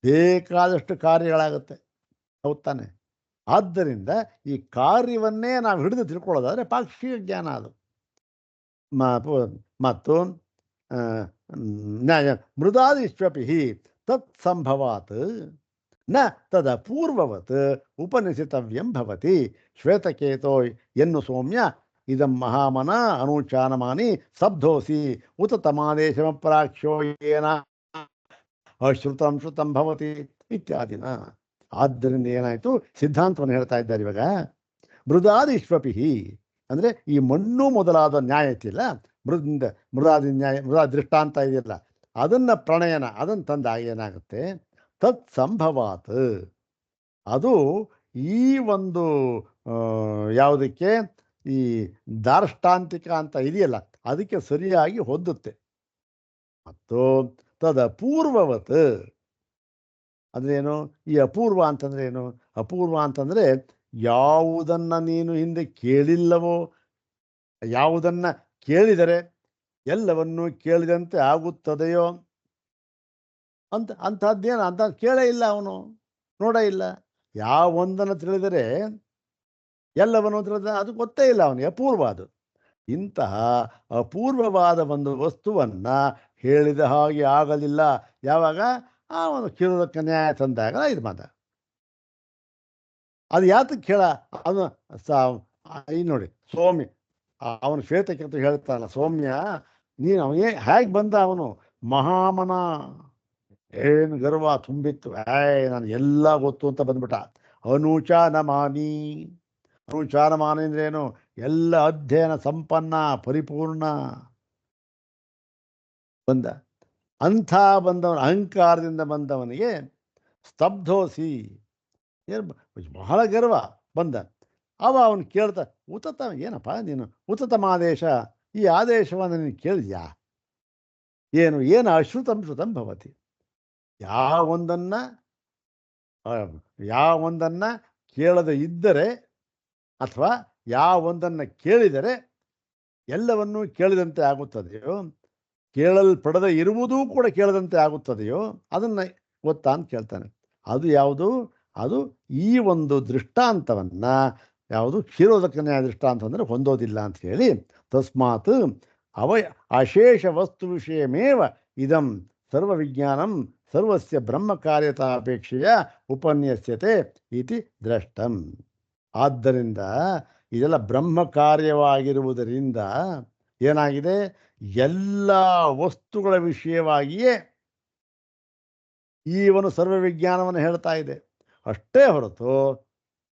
S1: ಬೇಕಾದಷ್ಟು ಕಾರ್ಯಗಳಾಗುತ್ತೆ, ಹೌದು ತಾನೆ? ಆದ್ದರಿಂದ ಈ ಕಾರ್ಯವನ್ನೇ ನಾವು ಹಿಡಿದು ತಿಳ್ಕೊಳ್ಳೋದಾದರೆ ಪಾಕ್ಷಿಕ ಜ್ಞಾನ ಅದು. ಮತ್ತು ಮೃದಾದಿಶ್ವಪಿ ತತ್ ಸಂಭವಾತ್ ನ ತದ ಪೂರ್ವವತ್ ಉಪನಿಷಿತವ್ಯಂ ಭವತಿ. ಶ್ವೇತಕೇತೋ ಎನ್ನು ಸೌಮ್ಯ ಇದಂ ಮಹಾಮನ ಅನುಚಾನಮಾನಿ ಶಬ್ದೋಸಿ ಉತ ತಮಾದೇಶಮಪ್ರಾಕ್ಷೋ ಏನ ಶ್ರುತಂ ಭವತಿ ಇತ್ಯಾದಿನ. ಆದ್ದರಿಂದ ಏನಾಯಿತು? ಸಿದ್ಧಾಂತವನ್ನು ಹೇಳ್ತಾ ಇದ್ದಾರೆ ಇವಾಗ. ಮೃದಾದಿಶ್ವಪಿ ಅಂದರೆ ಈ ಮಣ್ಣು ಮೊದಲಾದ ನ್ಯಾಯ ಐತಿಲ್ಲ, ಮೃದಾದಿ ನ್ಯಾಯ, ಮೃದಾ ದೃಷ್ಟಾಂತ ಇದೆಯಲ್ಲ, ಅದನ್ನು ಪ್ರಣಯನ, ಅದನ್ನು ತಂದಾಗ ಏನಾಗುತ್ತೆ? ತತ್ ಸಂಭವಾತ್, ಅದು ಈ ಒಂದು ಯಾವುದಕ್ಕೆ ಈ ದಾರ್ಷ್ಟಾಂತಿಕ ಅಂತ ಇದೆಯಲ್ಲ ಅದಕ್ಕೆ ಸರಿಯಾಗಿ ಹೊಂದುತ್ತೆ. ಮತ್ತು ತದ ಅಪೂರ್ವವತ್ ಅಂದ್ರೇನು? ಈ ಅಪೂರ್ವ ಅಂತಂದ್ರೆ ಏನು? ಅಪೂರ್ವ ಅಂತಂದ್ರೆ ಯಾವುದನ್ನ ನೀನು ಹಿಂದೆ ಕೇಳಿಲ್ಲವೋ, ಯಾವುದನ್ನ ಕೇಳಿದರೆ ಎಲ್ಲವನ್ನೂ ಕೇಳಿದಂತೆ ಆಗುತ್ತದೆಯೋ ಅಂಥದ್ದೇನು ಅಂತ ಕೇಳೇ ಇಲ್ಲ, ಅವನು ನೋಡೇ ಇಲ್ಲ. ಯಾವೊಂದನ್ನು ತಿಳಿದರೆ ಎಲ್ಲವನ್ನು ತಿಳಿದ ಅದು ಗೊತ್ತೇ ಇಲ್ಲ ಅವನಿಗೆ, ಅಪೂರ್ವ ಅದು. ಇಂತಹ ಅಪೂರ್ವವಾದ ಒಂದು ವಸ್ತುವನ್ನು ಹೇಳಿದ ಹಾಗೆ ಆಗಲಿಲ್ಲ. ಯಾವಾಗ ಆ ಒಂದು ಕ್ಷೀರೋದಕ ನ್ಯಾಯ ತಂದಾಗ ಇದು ಮಾತ ಅದು ಯಾತಕ್ಕೆ ಹೇಳ ಅವನು ನೋಡಿ ಸೌಮ್ಯ ಅವನು ಶ್ವೇತಕ್ಕೆ ಹೇಳ್ತಾನಲ್ಲ, ಸೌಮ್ಯ ನೀನು ಅವನೇ ಹೇಗೆ ಬಂದ ಅವನು ಮಹಾಮನ ಏನು ಗರ್ವ ತುಂಬಿತ್ತು, ನಾನು ಎಲ್ಲ ಗೊತ್ತು ಅಂತ ಬಂದ್ಬಿಟ್ಟ. ಅನುಚಾನಮಾನಿ, ಅನುಚಾನಮಾನಿ ಅಂದ್ರೆ ಏನು? ಎಲ್ಲ ಅಧ್ಯಯನ ಸಂಪನ್ನ ಪರಿಪೂರ್ಣ ಬಂದ. ಅಂಥ ಬಂದವನ ಅಹಂಕಾರದಿಂದ ಬಂದವನಿಗೆ ಸ್ತಬ್ಧೋಸಿ, ಏನು ಬಹಳ ಗರ್ವ ಬಂದ. ಅವನು ಕೇಳ್ತಾ ಉತತ ಏನಪ್ಪ ನೀನು ಉತತಮ ಆದೇಶ, ಈ ಆದೇಶವನ್ನು ನೀನು ಕೇಳಿದ್ಯಾ? ಏನು ಅಶ್ರುತಂ ಶ್ರುತಂ ಭವತಿ. ಯಾವೊಂದನ್ನು ಕೇಳದೆ ಇದ್ದರೆ ಅಥವಾ ಯಾವೊಂದನ್ನು ಕೇಳಿದರೆ ಎಲ್ಲವನ್ನೂ ಕೇಳಿದಂತೆ ಆಗುತ್ತದೆಯೋ, ಕೇಳಲ್ಪಡದೆ ಇರುವುದೂ ಕೂಡ ಕೇಳದಂತೆ ಆಗುತ್ತದೆಯೋ ಅದನ್ನು ಗೊತ್ತಾ ಅಂತ ಕೇಳ್ತಾನೆ. ಅದು ಯಾವುದು? ಅದು ಈ ಒಂದು ದೃಷ್ಟಾಂತವನ್ನು ಯಾವುದು ಕ್ಷೀರೋದಕ ನ್ಯಾಯ ದೃಷ್ಟಾಂತ ಅಂದರೆ ಹೊಂದೋದಿಲ್ಲ ಅಂತ ಹೇಳಿ, ತಸ್ಮಾತ್ ಅಶೇಷ ವಸ್ತು ವಿಷಯಮೇವ ಇದಂ ಸರ್ವವಿಜ್ಞಾನಂ ಸರ್ವಸ್ಯ ಬ್ರಹ್ಮ ಕಾರ್ಯತಾಪೇಕ್ಷೆಯ ಉಪನ್ಯಸ್ಯತೆ ಇತಿ ದೃಷ್ಟಂ. ಆದ್ದರಿಂದ ಇದೆಲ್ಲ ಬ್ರಹ್ಮ ಕಾರ್ಯವಾಗಿರುವುದರಿಂದ ಏನಾಗಿದೆ? ಎಲ್ಲ ವಸ್ತುಗಳ ವಿಷಯವಾಗಿಯೇ ಈವನು ಸರ್ವವಿಜ್ಞಾನವನ್ನು ಹೇಳ್ತಾ ಇದೆ. ಅಷ್ಟೇ ಹೊರತು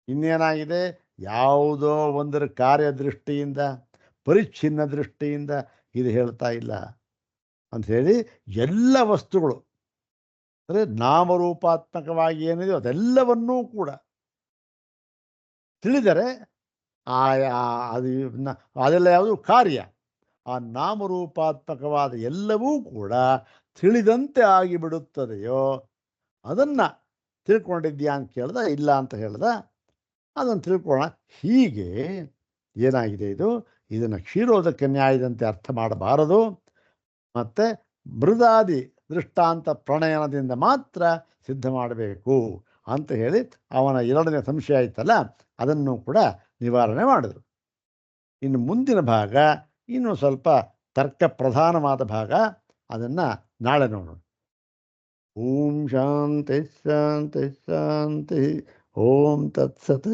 S1: ಇನ್ನೇನಾಗಿದೆ? ಯಾವುದೋ ಒಂದರ ಕಾರ್ಯದೃಷ್ಟಿಯಿಂದ ಪರಿಚ್ಛಿನ್ನ ದೃಷ್ಟಿಯಿಂದ ಇದು ಹೇಳ್ತಾ ಇಲ್ಲ ಅಂಥೇಳಿ ಎಲ್ಲ ವಸ್ತುಗಳು ಅಂದರೆ ನಾಮರೂಪಾತ್ಮಕವಾಗಿ ಏನಿದೆಯೋ ಅದೆಲ್ಲವನ್ನೂ ಕೂಡ ತಿಳಿದರೆ ಅದೆಲ್ಲ ಯಾವುದು ಕಾರ್ಯ. ಆ ನಾಮರೂಪಾತ್ಮಕವಾದ ಎಲ್ಲವೂ ಕೂಡ ತಿಳಿದಂತೆ ಆಗಿಬಿಡುತ್ತದೆಯೋ ಅದನ್ನು ತಿಳ್ಕೊಂಡಿದ್ಯಾ ಅಂತ ಕೇಳ್ದ. ಇಲ್ಲ ಅಂತ ಹೇಳ್ದ. ಅದನ್ನು ತಿಳ್ಕೊಳ್ಳೋಣ. ಹೀಗೆ ಏನಾಗಿದೆ ಇದನ್ನು ಕ್ಷೀರೋದಕ ನ್ಯಾಯದಂತೆ ಅರ್ಥ ಮಾಡಬಾರದು. ಮತ್ತು ಮೃದಾದಿ ದೃಷ್ಟಾಂತ ಪ್ರಣಯನದಿಂದ ಮಾತ್ರ ಸಿದ್ಧ ಮಾಡಬೇಕು ಅಂತ ಹೇಳಿ ಅವನ ಎರಡನೇ ಸಂಶಯ ಆಯ್ತಲ್ಲ, ಅದನ್ನು ಕೂಡ ನಿವಾರಣೆ ಮಾಡಿದರು. ಇನ್ನು ಮುಂದಿನ ಭಾಗ ಇನ್ನೂ ಸ್ವಲ್ಪ ತರ್ಕ ಪ್ರಧಾನವಾದ ಭಾಗ, ಅದನ್ನು ನಾಳೆ ನೋಡೋಣ. ಓಂ ಶಾಂತಿ ಶಾಂತಿ ಶಾಂತಿ. ಓಂ ತತ್ಸತ್.